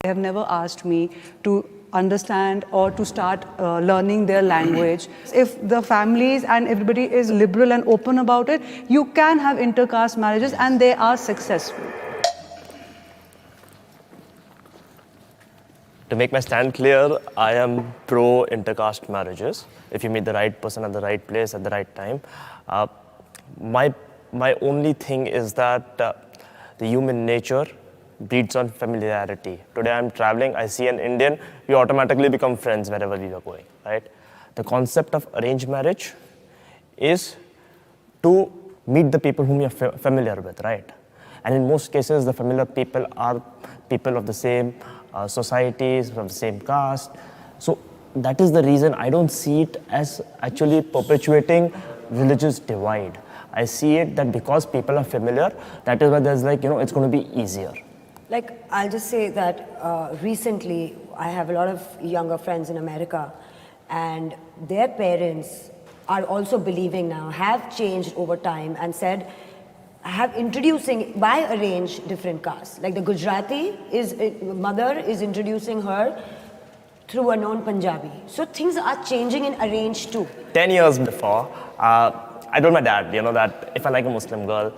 They have never asked me to understand or to start learning their language. If the families and everybody is liberal and open about it, you can have intercaste marriages and they are successful. To make my stand clear, I am pro intercaste marriages. If you meet the right person at the right place at the right time. My only thing is that the human nature breeds on familiarity. Today I'm traveling, I see an Indian, we automatically become friends wherever we are going, right? The concept of arranged marriage is to meet the people whom you're familiar with, right? And in most cases, the familiar people are people of the same societies, from the same caste. So that is the reason I don't see it as actually perpetuating religious divide. I see it that because people are familiar, that is why there's it's going to be easier. I'll just say that recently I have a lot of younger friends in America, and their parents are also believing now, have changed over time and said, have introducing by arrange different castes. Like the Gujarati mother is introducing her through a non-Punjabi. So things are changing in arrange too. 10 years before, I told my dad, that if I like a Muslim girl,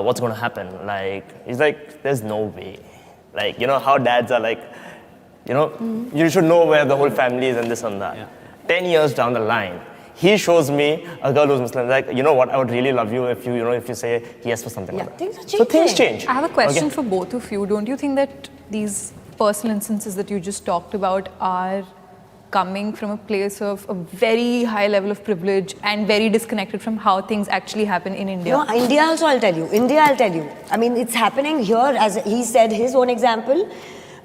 what's going to happen? Like, he's like, there's no way. Like, how dads are like, you should know where the whole family is and this and that. Yeah. 10 years down the line, he shows me a girl who's Muslim. Like, you know what? I would really love you if you say yes for something like that. Things are changing. So things change. I have a question for both of you. Don't you think that these personal instances that you just talked about are coming from a place of a very high level of privilege and very disconnected from how things actually happen in India? No, India also, I'll tell you. I mean, it's happening here, as he said, his own example.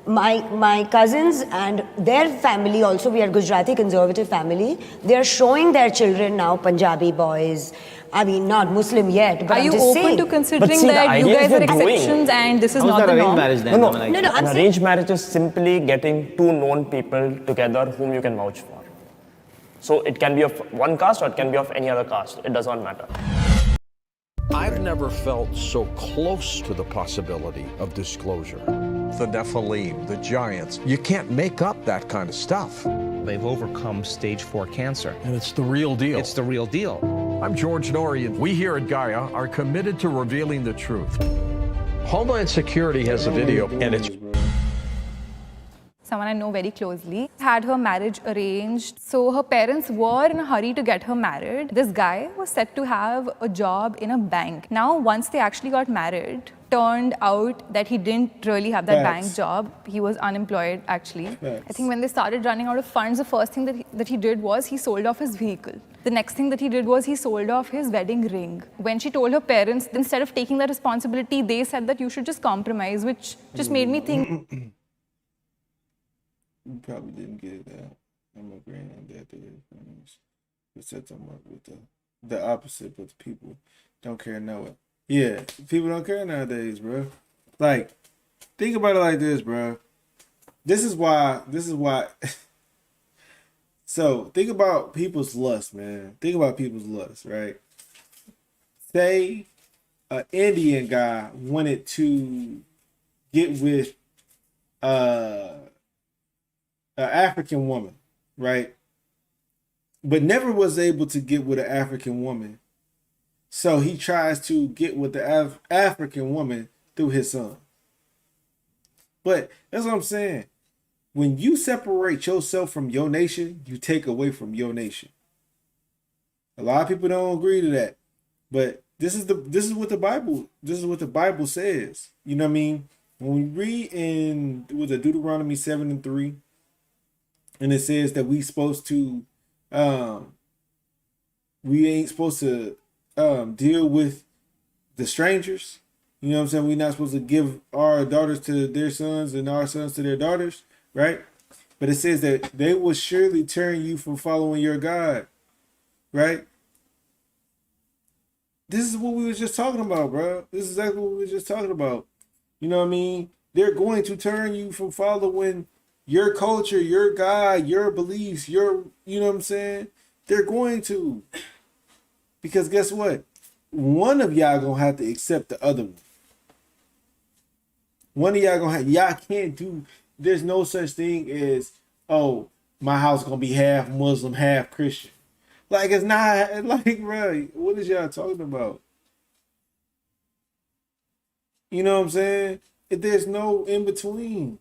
My cousins and their family also, we are Gujarati conservative family, they're showing their children now Punjabi boys. I mean, not Muslim yet, but are you open to considering that you guys are exceptions and this is not the norm? Marriage then? No, I'm an arranged marriage is simply getting two known people together whom you can vouch for. So it can be of one caste or it can be of any other caste. It does not matter. I've never felt so close to the possibility of disclosure. The Nephilim, the giants, you can't make up that kind of stuff. They've overcome stage 4 cancer. And it's the real deal. It's the real deal. I'm George Norrie, and we here at Gaia are committed to revealing the truth. Homeland Security has a video, and it's Someone I know very closely had her marriage arranged. So her parents were in a hurry to get her married. This guy was set to have a job in a bank. Now, once they actually got married, turned out that he didn't really have that bank job. He was unemployed, actually. I think when they started running out of funds, the first thing that he did was he sold off his vehicle. The next thing that he did was he sold off his wedding ring. When she told her parents, instead of taking that responsibility, they said that you should just compromise, which just made me think. You probably didn't get that. I'm agreeing on that. We set them up with the opposite, but the people don't care know it. Yeah, people don't care nowadays, bro. Like, think about it like this, bro. This is why. So, think about people's lust, man. Think about people's lust, right? Say an Indian guy wanted to get with an African woman, right? But never was able to get with an African woman. So he tries to get with the African woman through his son. But that's what I'm saying. When you separate yourself from your nation, you take away from your nation. A lot of people don't agree to that. But this is what the Bible says. You know what I mean? When we read in Deuteronomy 7:3, and it says that we ain't supposed to deal with the strangers. You know what I'm saying? We're not supposed to give our daughters to their sons and our sons to their daughters, right? But it says that they will surely turn you from following your God, right? This is what we were just talking about, bro. This is exactly what we were just talking about. You know what I mean? They're going to turn you from following your culture, your God, your beliefs, you know what I'm saying? They're going to. Because guess what? One of y'all gonna have to accept the other one. One of y'all can't do, there's no such thing as, oh, my house gonna be half Muslim, half Christian. Like, it's not, like, bro, what is y'all talking about? You know what I'm saying? There's no in between.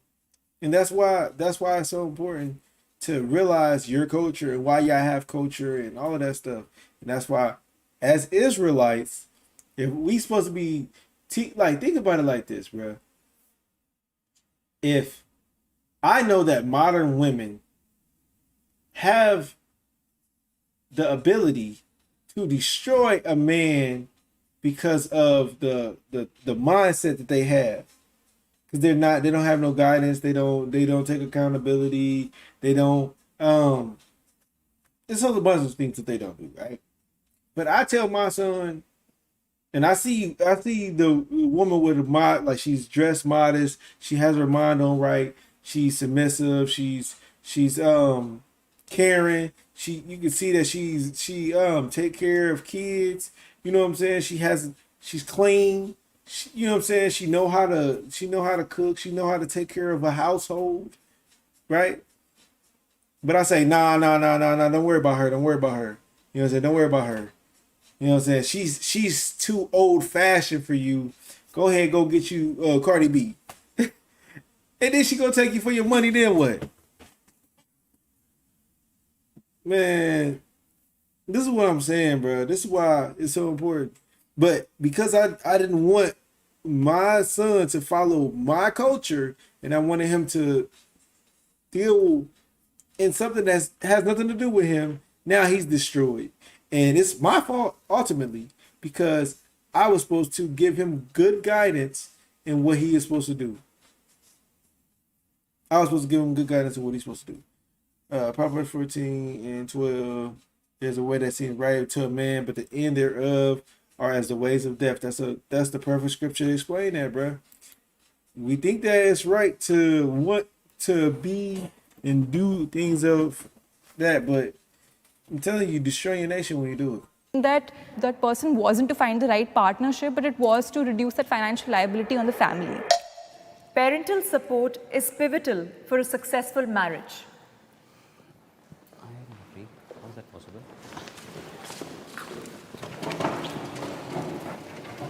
And that's why it's so important to realize your culture and why y'all have culture and all of that stuff. And that's why, as Israelites, if we supposed to be, think about it like this, bro. If I know that modern women have the ability to destroy a man because of the mindset that they have. Because they don't have no guidance, they don't take accountability, they don't there's a bunch of things that they don't do, right? But I tell my son, and I see the woman with a mod, like she's dressed modest, she has her mind on right, she's submissive, she's caring, you can see that she take care of kids, you know what I'm saying? She's clean. You know what I'm saying? She know how to cook. She know how to take care of a household, right? But I say, nah. Don't worry about her. Don't worry about her. You know what I'm saying? Don't worry about her. You know what I'm saying? She's too old fashioned for you. Go ahead, go get you Cardi B. And then she gonna take you for your money. Then what? Man, this is what I'm saying, bro. This is why it's so important. But because I didn't want my son to follow my culture, and I wanted him to deal in something that has nothing to do with him, now he's destroyed. And it's my fault ultimately, because I was supposed to give him good guidance in what he is supposed to do. I was supposed to give him good guidance in what he's supposed to do. Proverbs 14 and 12, there's a way that seems right to a man, but the end thereof are as the ways of death. That's the perfect scripture to explain that, bro. We think that it's right to want to be and do things of that, but I'm telling you, destroy your nation when you do it. That person wasn't to find the right partnership, but it was to reduce that financial liability on the family. Parental support is pivotal for a successful marriage. I agree. How is that possible?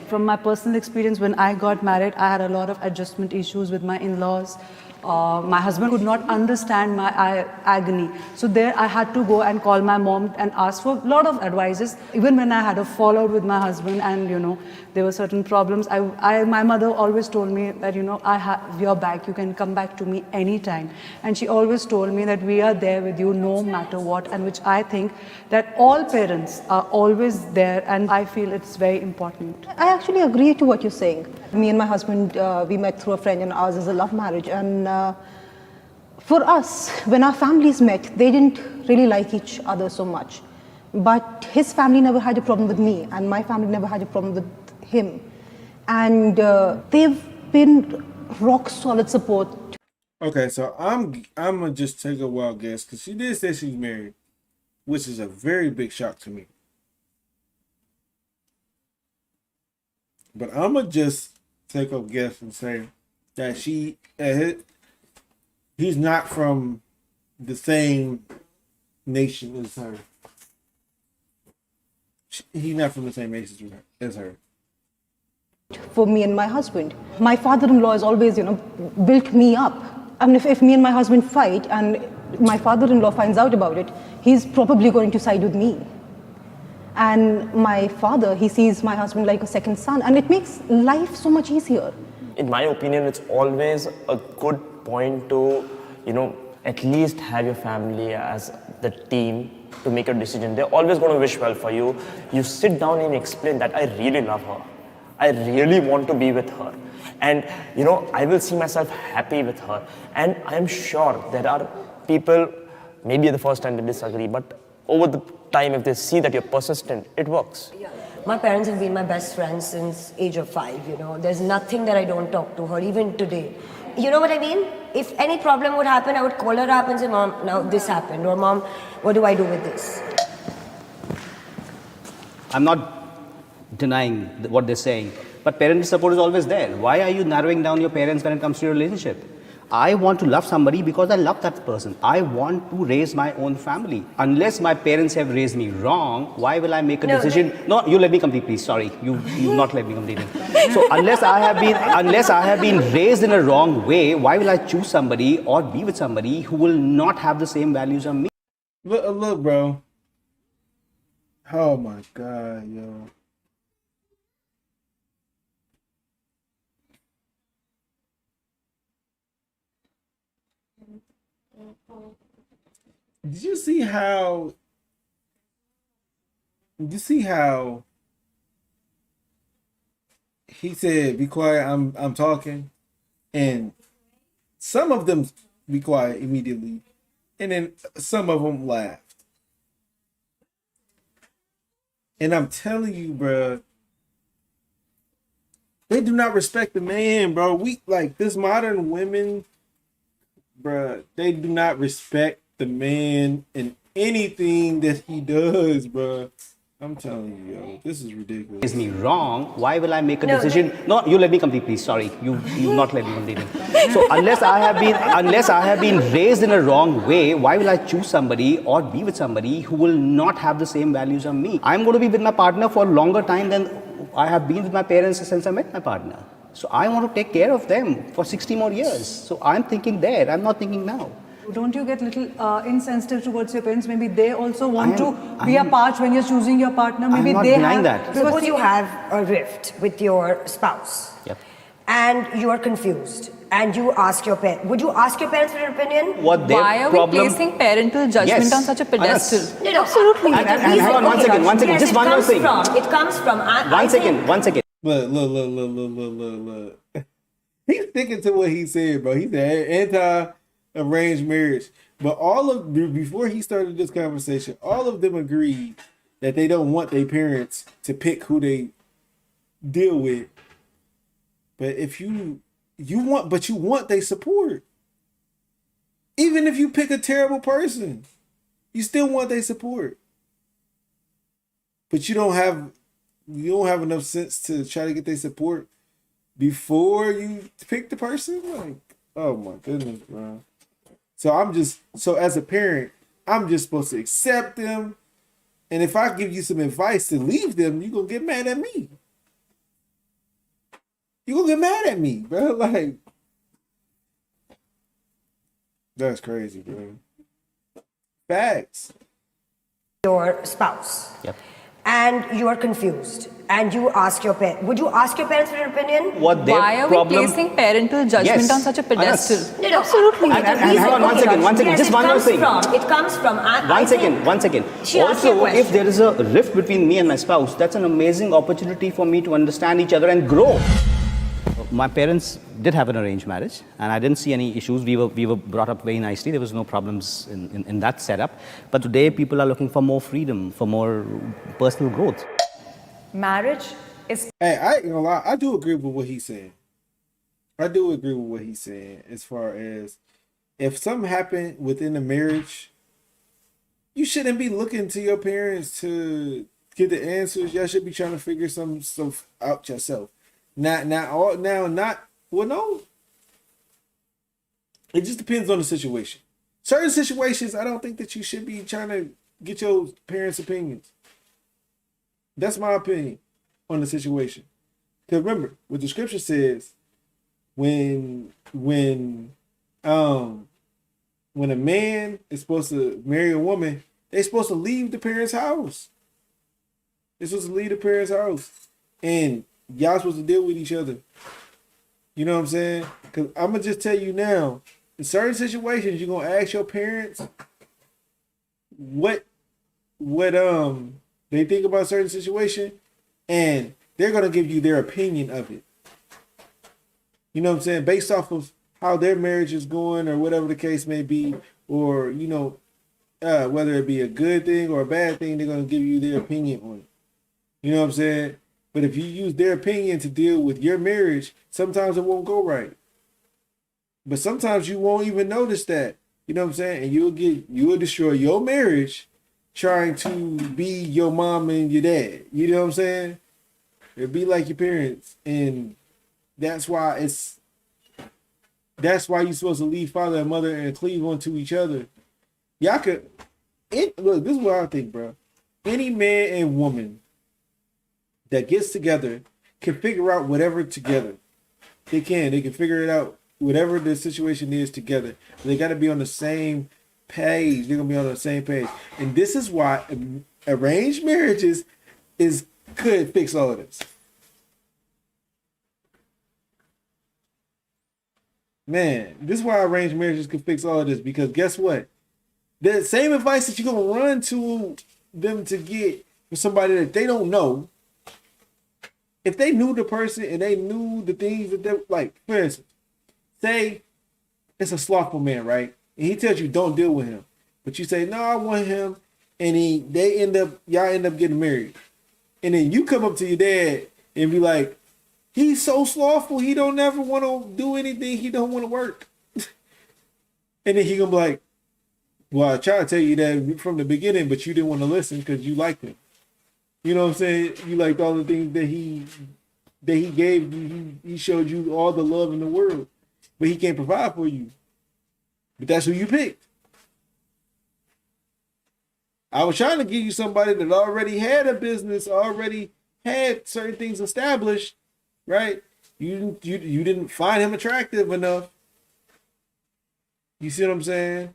From my personal experience, when I got married, I had a lot of adjustment issues with my in-laws. My husband could not understand my agony. So there I had to go and call my mom and ask for a lot of advices. Even when I had a fallout with my husband and, there were certain problems, my mother always told me that, I have your back, you can come back to me anytime. And she always told me that we are there with you no matter what, and which I think that all parents are always there, and I feel it's very important. I actually agree to what you're saying. Me and my husband, we met through a friend, and ours is a love marriage. And for us, when our families met, they didn't really like each other so much. But his family never had a problem with me, and my family never had a problem with him. And they've been rock solid support. Okay, so I'm gonna just take a wild guess, because she did say she's married, which is a very big shock to me. But I'm gonna just take a guess and say that he's not from the same nation as her. He's not from the same nation as her. For me and my husband, my father-in-law has always, built me up. I mean, if me and my husband fight and my father-in-law finds out about it, he's probably going to side with me. And my father, he sees my husband like a second son, and it makes life so much easier. In my opinion, it's always a good point to, at least have your family as the team to make a decision. They're always going to wish well for you. You sit down and explain that I really love her. I really want to be with her. And, I will see myself happy with her. And I'm sure there are people, maybe the first time they disagree, but over the time, if they see that you're persistent, it works. Yeah. My parents have been my best friends since age of 5, There's nothing that I don't talk to her, even today. You know what I mean? If any problem would happen, I would call her up and say, Mom, now this happened. Or Mom, what do I do with this? I'm not denying what they're saying, but parental support is always there. Why are you narrowing down your parents when it comes to your relationship? I want to love somebody because I love that person. I want to raise my own family. Unless my parents have raised me wrong, why will I make a decision? No, you let me complete, please. Sorry, you not let me complete it. So unless I have been raised in a wrong way, why will I choose somebody or be with somebody who will not have the same values as me? Look, bro. Oh my God, yo. Did you see how he said, be quiet, I'm talking, and some of them be quiet immediately, and then some of them laughed. And I'm telling you, bro, they do not respect the man, bro. We like this modern women, bro, they do not respect the man in anything that he does, bro. I'm telling you, yo, this is ridiculous. Is me wrong, why will I make a No, decision? No, you let me complete, please. Sorry, you not let me complete it. So unless I have been raised in a wrong way, why will I choose somebody or be with somebody who will not have the same values as me? I'm going to be with my partner for a longer time than I have been with my parents since I met my partner. So I want to take care of them for 60 more years. So I'm thinking there. I'm not thinking now. Don't you get little insensitive towards your parents? Maybe they also want to be a part when you're choosing your partner. Maybe I'm not they denying have. that. Suppose you have a rift with your spouse. Yep. And you are confused. And you ask your parents. Would you ask your parents for an opinion? What their Why are problem? we placing parental judgment Yes. on such a pedestal? No, absolutely. And hang on, one second, Yes, just one more thing. It comes from. One second. Look. He's sticking to what he said, bro. He said anti-arranged marriage. But before he started this conversation, all of them agreed that they don't want their parents to pick who they deal with. But if you want their support. Even if you pick a terrible person, you still want their support. But you don't have enough sense to try to get their support before you pick the person. Like, oh my goodness, bro. So as a parent, I'm just supposed to accept them. And if I give you some advice to leave them, you're gonna get mad at me. You're gonna get mad at me, bro. Like, that's crazy, bro. Facts. Your spouse. Yep. And you are confused. And you ask your parents. Would you ask your parents for an opinion? What their Why are problem? we placing parental judgment Yes. on such a pedestal? No, absolutely. And hang on, one second. Yes, Just one more thing. It comes from. One second. She asked you a Also, question. if there is a rift between me and my spouse, that's an amazing opportunity for me to understand each other and grow. My parents did have an arranged marriage, and I didn't see any issues. We were brought up very nicely. There was no problems in that setup. But today, people are looking for more freedom, for more personal growth. Marriage is Hey, I ain't gonna lie. I do agree with what he's saying. I do agree with what he's saying as far as if something happened within the marriage, you shouldn't be looking to your parents to get the answers. Y'all should be trying to figure some stuff out yourself. No. It just depends on the situation. Certain situations, I don't think that you should be trying to get your parents' opinions. That's my opinion on the situation. Because remember, what the scripture says, when a man is supposed to marry a woman, they're supposed to leave the parents' house. They're supposed to leave the parents' house. And y'all supposed to deal with each other. You know what I'm saying? Because I'm going to just tell you now, in certain situations, you're going to ask your parents what they think about a certain situation, and they're going to give you their opinion of it. You know what I'm saying? Based off of how their marriage is going or whatever the case may be, or, whether it be a good thing or a bad thing, they're going to give you their opinion on it. You know what I'm saying? But if you use their opinion to deal with your marriage, sometimes it won't go right. But sometimes you won't even notice that. You know what I'm saying? And you'll destroy your marriage trying to be your mom and your dad. You know what I'm saying? It'd be like your parents. And that's why you're supposed to leave father and mother and cleave onto each other. Y'all could look, this is what I think, bro. Any man and woman that gets together can figure out whatever together. They can figure it out, whatever the situation is together. They got to be on the same page. They're going to be on the same page. And this is why arranged marriages could fix all of this. Man, this is why arranged marriages could fix all of this, because guess what? The same advice that you're going to run to them to get from somebody that they don't know, if they knew the person and they knew the things that they like, for instance, say it's a slothful man, right? And he tells you don't deal with him, but you say no, I want him, and y'all end up getting married, and then you come up to your dad and be like, he's so slothful, he don't never want to do anything, he don't want to work, and then he gonna be like, well, I tried to tell you that from the beginning, but you didn't want to listen because you liked him. You know what I'm saying? You liked all the things that he gave you. He showed you all the love in the world, but he can't provide for you. But that's who you picked. I was trying to give you somebody that already had a business, already had certain things established, right? You didn't find him attractive enough. You see what I'm saying?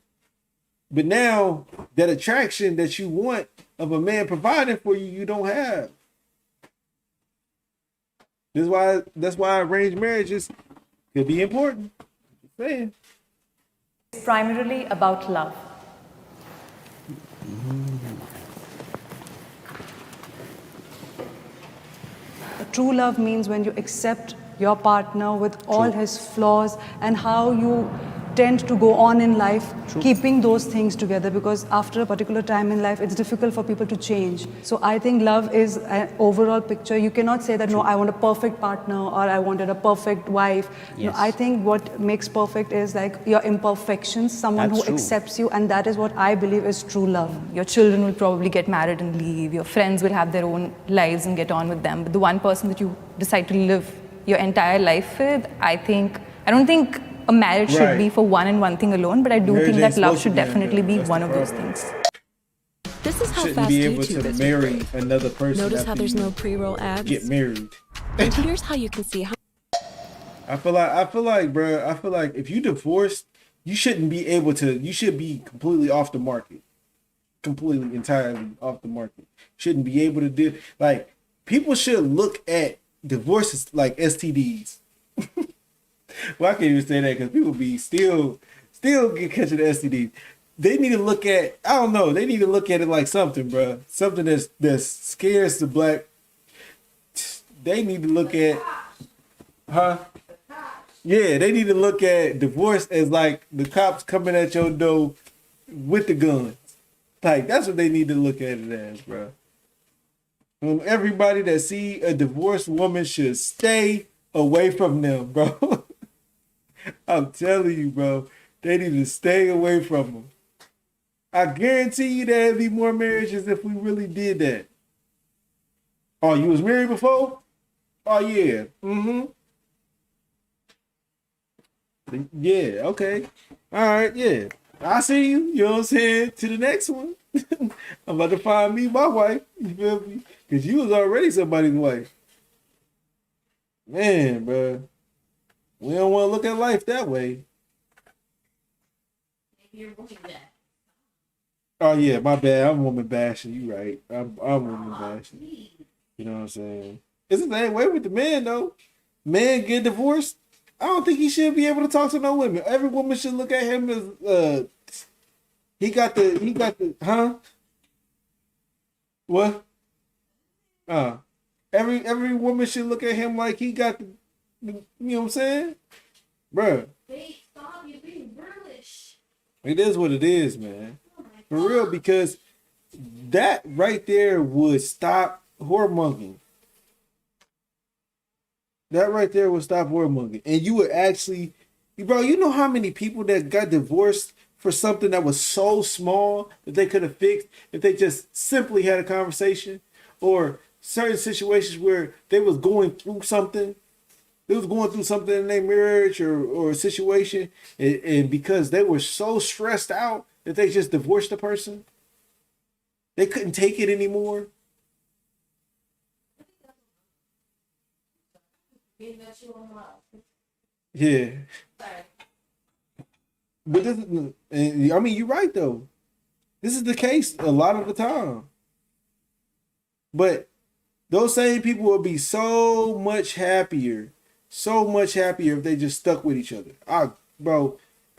But now that attraction that you want of a man providing for you, you don't have. That's why arranged marriages could be important. Just saying. It's primarily about love. True love means when you accept your partner with all his flaws and how you tend to go on in life, keeping those things together, because after a particular time in life, it's difficult for people to change. So I think love is an overall picture. You cannot say that, no, I want a perfect partner or I wanted a perfect wife. Yes. No, I think what makes perfect is like your imperfections, someone That's who true. accepts you, and that is what I believe is true love. Your children will probably get married and leave. Your friends will have their own lives and get on with them. But the one person that you decide to live your entire life with, I don't think a marriage should be for one and one thing alone, but I do think that love should definitely be one of those things. This is how Shouldn't fast be able YouTube to is. marry another person. Notice how after there's you no pre-roll ads? get married. And here's how you can see how I feel like, bro, if you divorced, you shouldn't be able to. You should be completely off the market, completely entirely off the market. Shouldn't be able to do like people should look at divorces like STDs. Well, I can't even say that because people be still get catching the STDs. They need to look at, I don't know, they need to look at it like something, bro. Something that scares the black. They need to look at, yeah, they need to look at divorce as like the cops coming at your door with the guns. Like, that's what they need to look at it as, bro. Everybody that see a divorced woman should stay away from them, bro. I'm telling you, bro. They need to stay away from them. I guarantee you there'd be more marriages if we really did that. Oh, you was married before? Oh, yeah. Mm-hmm. Yeah, okay. All right, yeah. I see you. You know what I'm saying? To the next one. I'm about to find me my wife. You feel me? Because you was already somebody's wife. Man, bro. We don't want to look at life that way. Oh, yeah, my bad. I'm woman bashing. You right. I'm woman bashing. You know what I'm saying? It's the same way with the man, though. Man get divorced. I don't think he should be able to talk to no women. Every woman should look at him as he got the what? Every woman should look at him like he got the, you know what I'm saying? Bruh. stop, you're being girlish. It is what it is, man. For real, because that right there would stop whoremongering. That right there would stop whoremongering. And you would actually, bro, you know how many people that got divorced for something that was so small that they could have fixed if they just simply had a conversation? Or certain situations where they was going through something. They was going through something in their marriage or a situation. And because they were so stressed out that they just divorced the person. They couldn't take it anymore. Yeah. But this is, I mean, you're right though. This is the case a lot of the time. But those same people will be so much happier if they just stuck with each other. I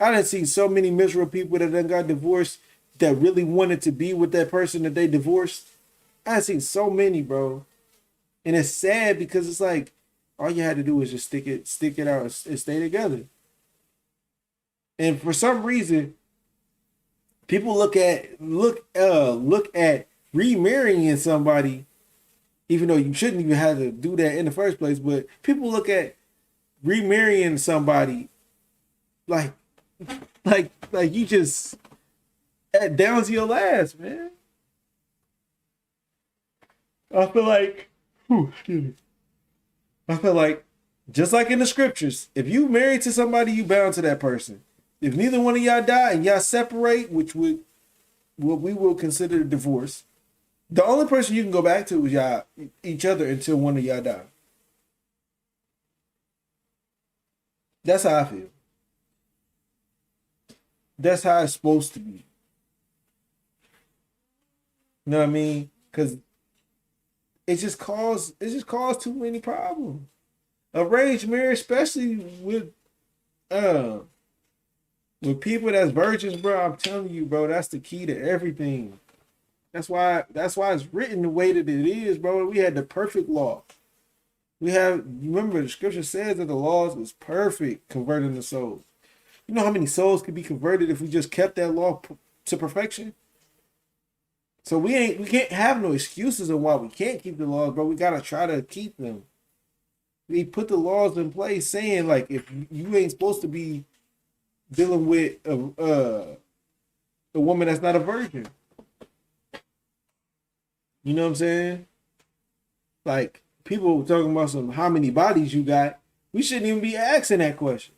done seen so many miserable people that done got divorced that really wanted to be with that person that they divorced. I done seen so many, bro. And it's sad because it's like, all you had to do was just stick it out and stay together. And for some reason, people look at remarrying somebody, even though you shouldn't even have to do that in the first place. But people look at remarrying somebody like you just down to your last, man. I feel like, excuse me. I feel like, just like in the scriptures, if you married to somebody, you bound to that person. If neither one of y'all die and y'all separate, which would what we will consider a divorce, the only person you can go back to is y'all each other until one of y'all die. That's how I feel. That's how it's supposed to be. You know what I mean? Because it just caused too many problems. Arranged marriage, especially with people that's virgins, bro. I'm telling you, bro, that's the key to everything. That's why it's written the way that it is, bro. We had the perfect law. Remember the scripture says that the laws was perfect, converting the souls. You know how many souls could be converted if we just kept that law to perfection? So we can't have no excuses on why we can't keep the laws, bro. We gotta try to keep them. We put the laws in place saying, like, if you ain't supposed to be dealing with a woman that's not a virgin. You know what I'm saying? Like, people talking about how many bodies you got. We shouldn't even be asking that question.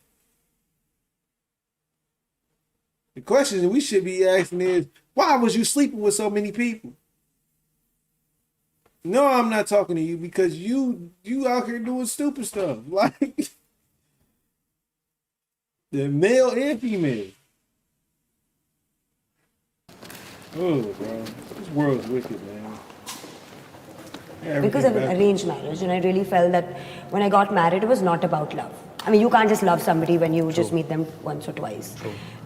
The question we should be asking is, why was you sleeping with so many people? No, I'm not talking to you because you out here doing stupid stuff. Like, the male and female. Oh, bro. This world's wicked, man. Because of arranged marriage, and I really felt that when I got married, it was not about love. I mean, you can't just love somebody when you just meet them once or twice.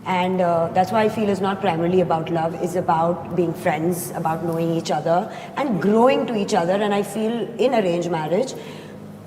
And that's why I feel it's not primarily about love. It's about being friends, about knowing each other and growing to each other. And I feel in arranged marriage,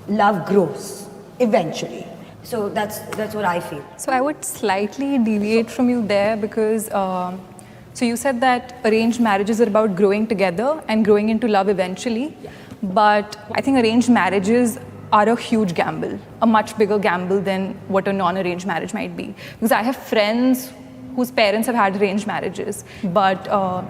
love grows eventually. So that's what I feel. So I would slightly deviate from you there because so you said that arranged marriages are about growing together and growing into love eventually. Yeah. But I think arranged marriages are a huge gamble, a much bigger gamble than what a non-arranged marriage might be. Because I have friends whose parents have had arranged marriages, but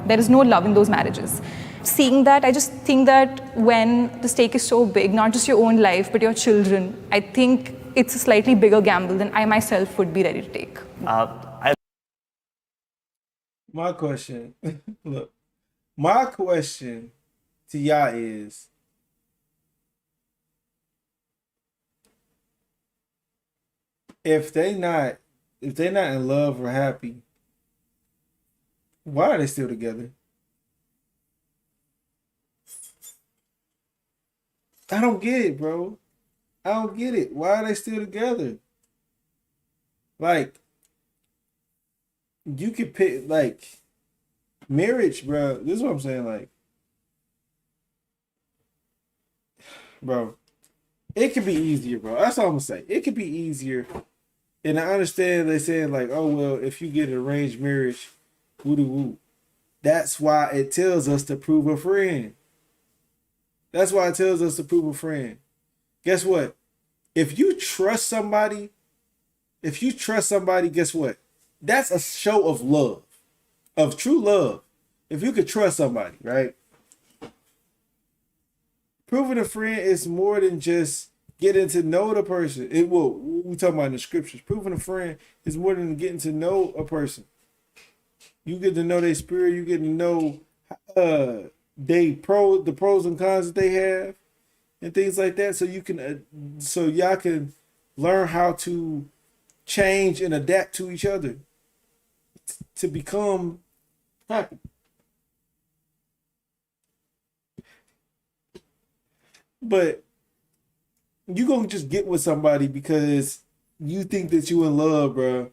there is no love in those marriages. Seeing that, I just think that when the stake is so big, not just your own life, but your children, I think it's a slightly bigger gamble than I myself would be ready to take. My question, look, my question to y'all is, if they not in love or happy, why are they still together? I don't get it, bro. I don't get it. Why are they still together? Like, you could pick, like, marriage, bro. This is what I'm saying, like, bro, it could be easier, bro. That's all I'm gonna say. It could be easier. And I understand they saying, like, oh, well, if you get an arranged marriage, woo-doo-woo. That's why it tells us to prove a friend. That's why it tells us to prove a friend. Guess what? If you trust somebody, guess what? That's a show of love, of true love. If you could trust somebody, right? Proving a friend is more than just getting to know the person. We talking about in the scriptures. Proving a friend is more than getting to know a person. You get to know their spirit. You get to know the pros and cons that they have, and things like that. So you can, so y'all can learn how to change and adapt to each other to become happy. But you gonna just get with somebody because you think that you in love, bro,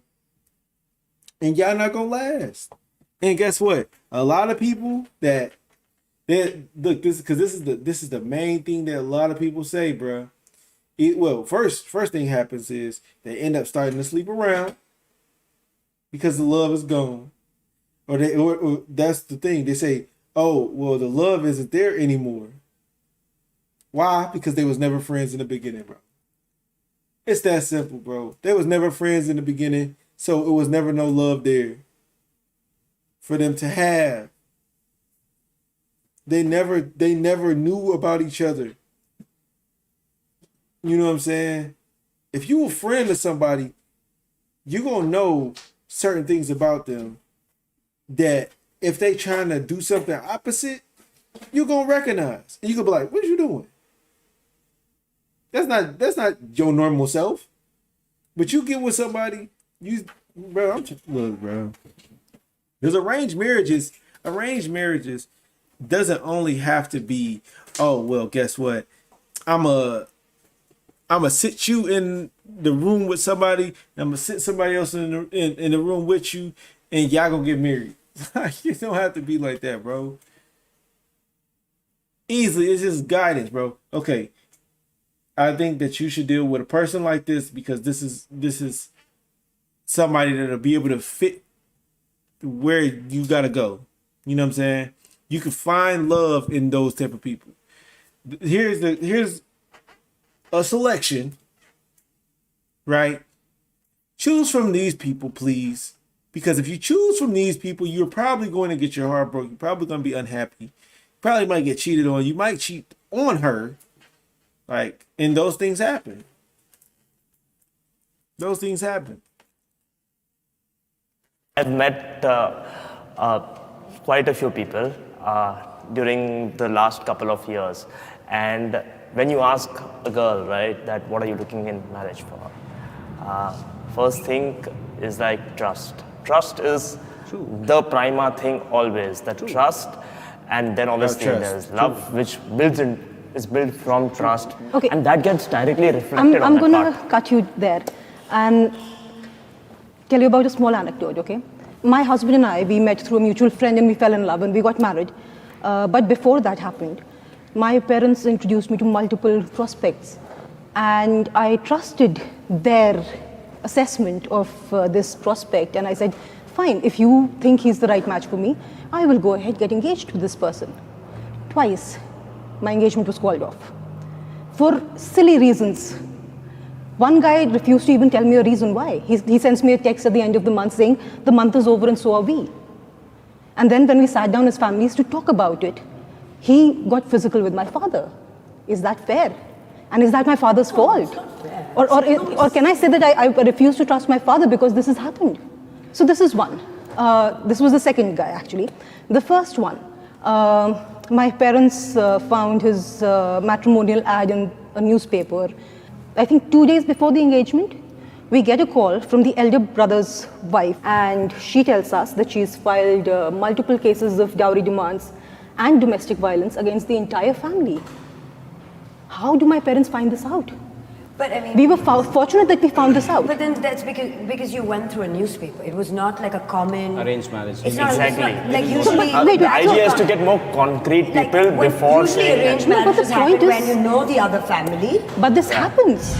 and y'all not gonna last. And guess what? A lot of people that look, this is the main thing that a lot of people say, bro. First thing happens is they end up starting to sleep around because the love is gone, or that's the thing. They say, oh, well, the love isn't there anymore. Why? Because they was never friends in the beginning, bro. It's that simple, bro. They was never friends in the beginning, so it was never no love there for them to have. They never knew about each other. You know what I'm saying? If you a friend of somebody, you gonna know certain things about them that if they trying to do something opposite, you gonna recognize. And you gonna be like, what you doing? That's not your normal self. But you get with somebody, look, bro. There's arranged marriages. Arranged marriages doesn't only have to be, oh, well, guess what? I'ma sit you in the room with somebody, I'm gonna sit somebody else in the room with you, and y'all gonna get married. You don't have to be like that, bro. Easily, it's just guidance, bro. Okay. I think that you should deal with a person like this because this is somebody that'll be able to fit where you gotta go. You know what I'm saying? You can find love in those type of people. Here's a selection, right? Choose from these people, please. Because if you choose from these people, you're probably going to get your heart broken. You're probably going to be unhappy. You probably might get cheated on. You might cheat on her. Like, and those things happen. Those things happen. I've met quite a few people during the last couple of years. And when you ask a girl, right, that what are you looking in marriage for? First thing is like trust. Trust is the prima thing always. That trust, and then obviously there's love, which is built from trust. Okay. And that gets directly reflected I'm on going that to part. cut you there and tell you about a small anecdote, okay? My husband and I, we met through a mutual friend and we fell in love and we got married. But before that happened, my parents introduced me to multiple prospects and I trusted their assessment of this prospect, and I said, fine, if you think he's the right match for me, I will go ahead, get engaged to this person. Twice, my engagement was called off for silly reasons. One guy refused to even tell me a reason why. He sends me a text at the end of the month saying, the month is over and so are we. And then when we sat down as families to talk about it, he got physical with my father. Is that fair? And is that my father's fault? Or can I say that I refuse to trust my father because this has happened? So this is one. This was the second guy, actually. The first one, my parents found his matrimonial ad in a newspaper. I think 2 days before the engagement, we get a call from the elder brother's wife, and she tells us that she's filed multiple cases of dowry demands and domestic violence against the entire family. How do my parents find this out? But I mean, we were fortunate that we found this out. But then that's because you went through a newspaper. It was not like a common arranged marriage. It's not, Exactly. It's not, like usually, The idea is to get more concrete people before usually saying arranged that. marriages happen when you know the other family. But this happens.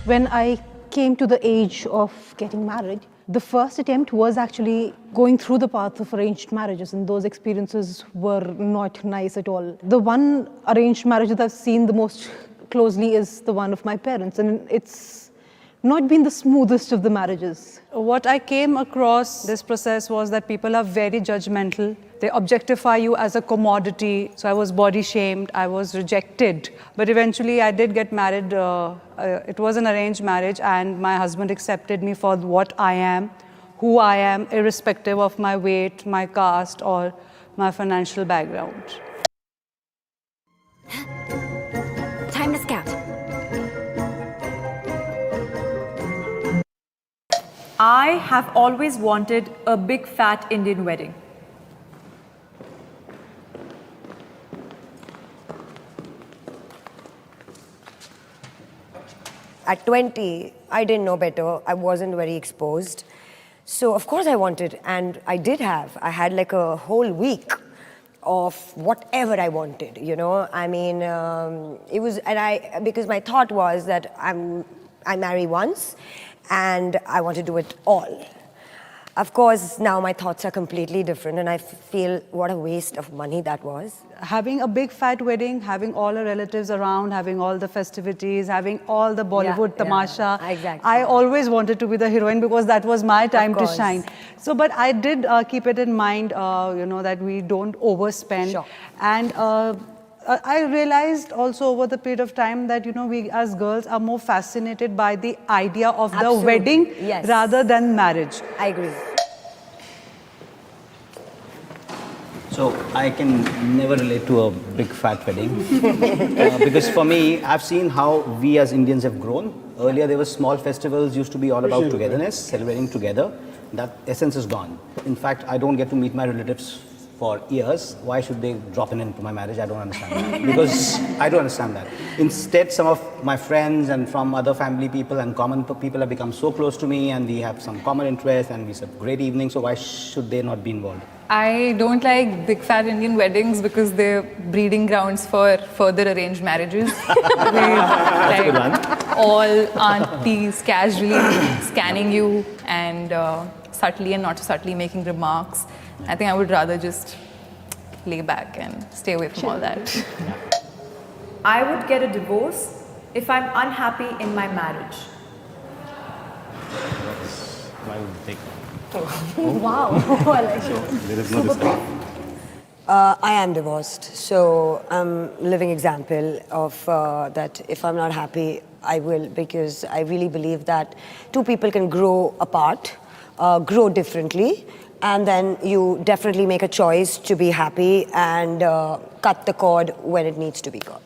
When I came to the age of getting married, the first attempt was actually going through the path of arranged marriages, and those experiences were not nice at all. The one arranged marriage that I've seen the most closely is the one of my parents, and it's not been the smoothest of the marriages. What I came across this process was that people are very judgmental. They objectify you as a commodity. So I was body shamed, I was rejected. But eventually I did get married. It was an arranged marriage, and my husband accepted me for what I am, who I am, irrespective of my weight, my caste, or my financial background. Time to scout. I have always wanted a big fat Indian wedding. At 20, I didn't know better. I wasn't very exposed. So of course I wanted, and I did have. I had like a whole week of whatever I wanted, you know. I mean, it was, and because my thought was that I marry once, and I want to do it all. Of course, now my thoughts are completely different, and I feel what a waste of money that was. Having a big fat wedding, having all our relatives around, having all the festivities, having all the Bollywood tamasha. Exactly. I always wanted to be the heroine because that was my time to shine. So, but I did keep it in mind, that we don't overspend. Sure. And I realized also over the period of time that, we as girls are more fascinated by the idea of the wedding rather than marriage. I agree. So I can never relate to a big fat wedding because for me, I've seen how we as Indians have grown. Earlier, there were small festivals, used to be all about togetherness, celebrating together. That essence is gone. In fact, I don't get to meet my relatives for years. Why should they drop in into my marriage? I don't understand that. Because I don't understand that. Instead, some of my friends and from other family people and common people have become so close to me, and we have some common interests, and we have great evenings. So why should they not be involved? I don't like big fat Indian weddings because they're breeding grounds for further arranged marriages. All aunties casually scanning you and subtly and not so subtly making remarks. I think I would rather just lay back and stay away from all that. I would get a divorce if I'm unhappy in my marriage. Why would you take that? Wow. There is no discount. I am divorced, so I'm a living example of that. If I'm not happy, I will, because I really believe that two people can grow apart, grow differently, and then you definitely make a choice to be happy and cut the cord when it needs to be cut.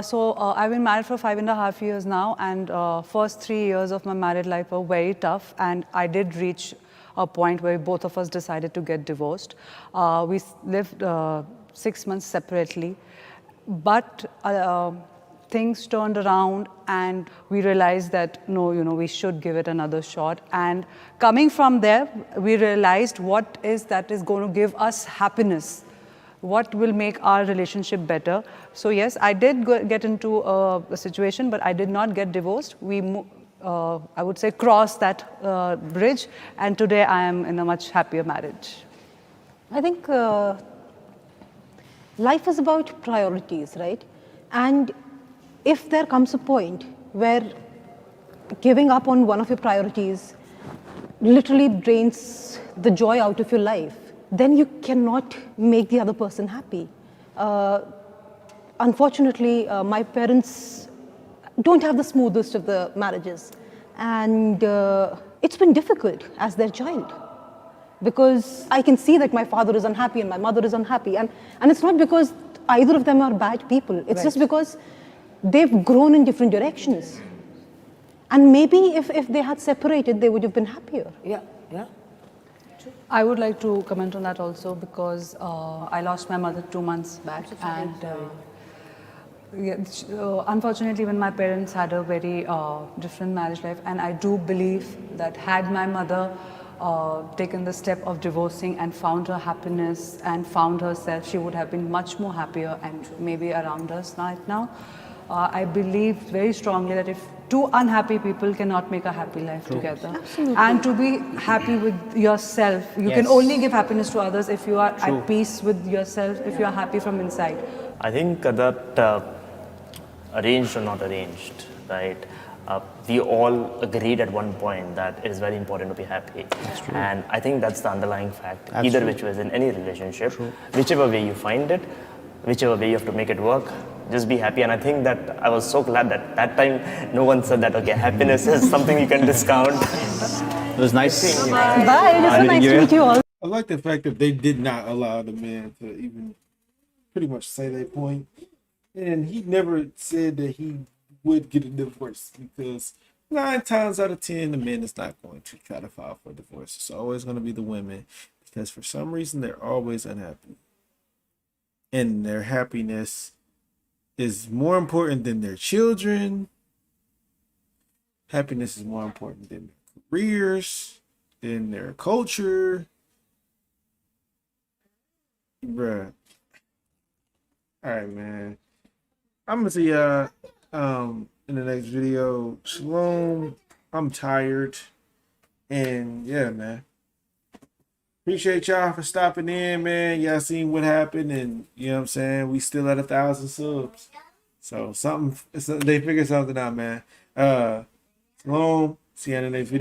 So I've been married for 5.5 years now, and first 3 years of my married life were very tough, and I did reach a point where both of us decided to get divorced. We lived 6 months separately, but things turned around and we realized that no, we should give it another shot. And coming from there, we realized what is going to give us happiness. What will make our relationship better. So yes, I did get into a situation, but I did not get divorced. We, I would say, crossed that bridge, and today I am in a much happier marriage. I think life is about priorities, right? And if there comes a point where giving up on one of your priorities literally drains the joy out of your life, then you cannot make the other person happy. Unfortunately, my parents don't have the smoothest of the marriages. And it's been difficult as their child, because I can see that my father is unhappy and my mother is unhappy. And it's not because either of them are bad people. It's just because they've grown in different directions. And maybe if they had separated, they would have been happier. Yeah. I would like to comment on that also, because I lost my mother 2 months back, and unfortunately, when my parents had a very different marriage life, and I do believe that had my mother taken the step of divorcing and found her happiness and found herself, she would have been much more happier and maybe around us right now. I believe very strongly that if two unhappy people cannot make a happy life together. Absolutely. And to be happy with yourself. You can only give happiness to others if you are at peace with yourself, if you are happy from inside. I think that arranged or not arranged, right? We all agreed at one point that it is very important to be happy. And I think that's the underlying fact, either which was in any relationship, whichever way you find it, whichever way you have to make it work, just be happy. And I think that I was so glad that time no one said that, okay, happiness is something you can discount. It was nice seeing you. Bye, it was so nice to meet you all. I like the fact that they did not allow the man to even pretty much say their point. And he never said that he would get a divorce, because 9 times out of 10, the man is not going to try to file for divorce. It's always going to be the women, because for some reason they're always unhappy. And their happiness is more important than their children. Happiness is more important than their careers, than their culture. Bruh. Alright, man. I'm gonna see y'all in the next video. Shalom. I'm tired. And yeah, man. Appreciate y'all for stopping in, man. Y'all seen what happened, and you know what I'm saying? We still at 1,000 subs. So they figured something out, man. Shalom. See you in the next video.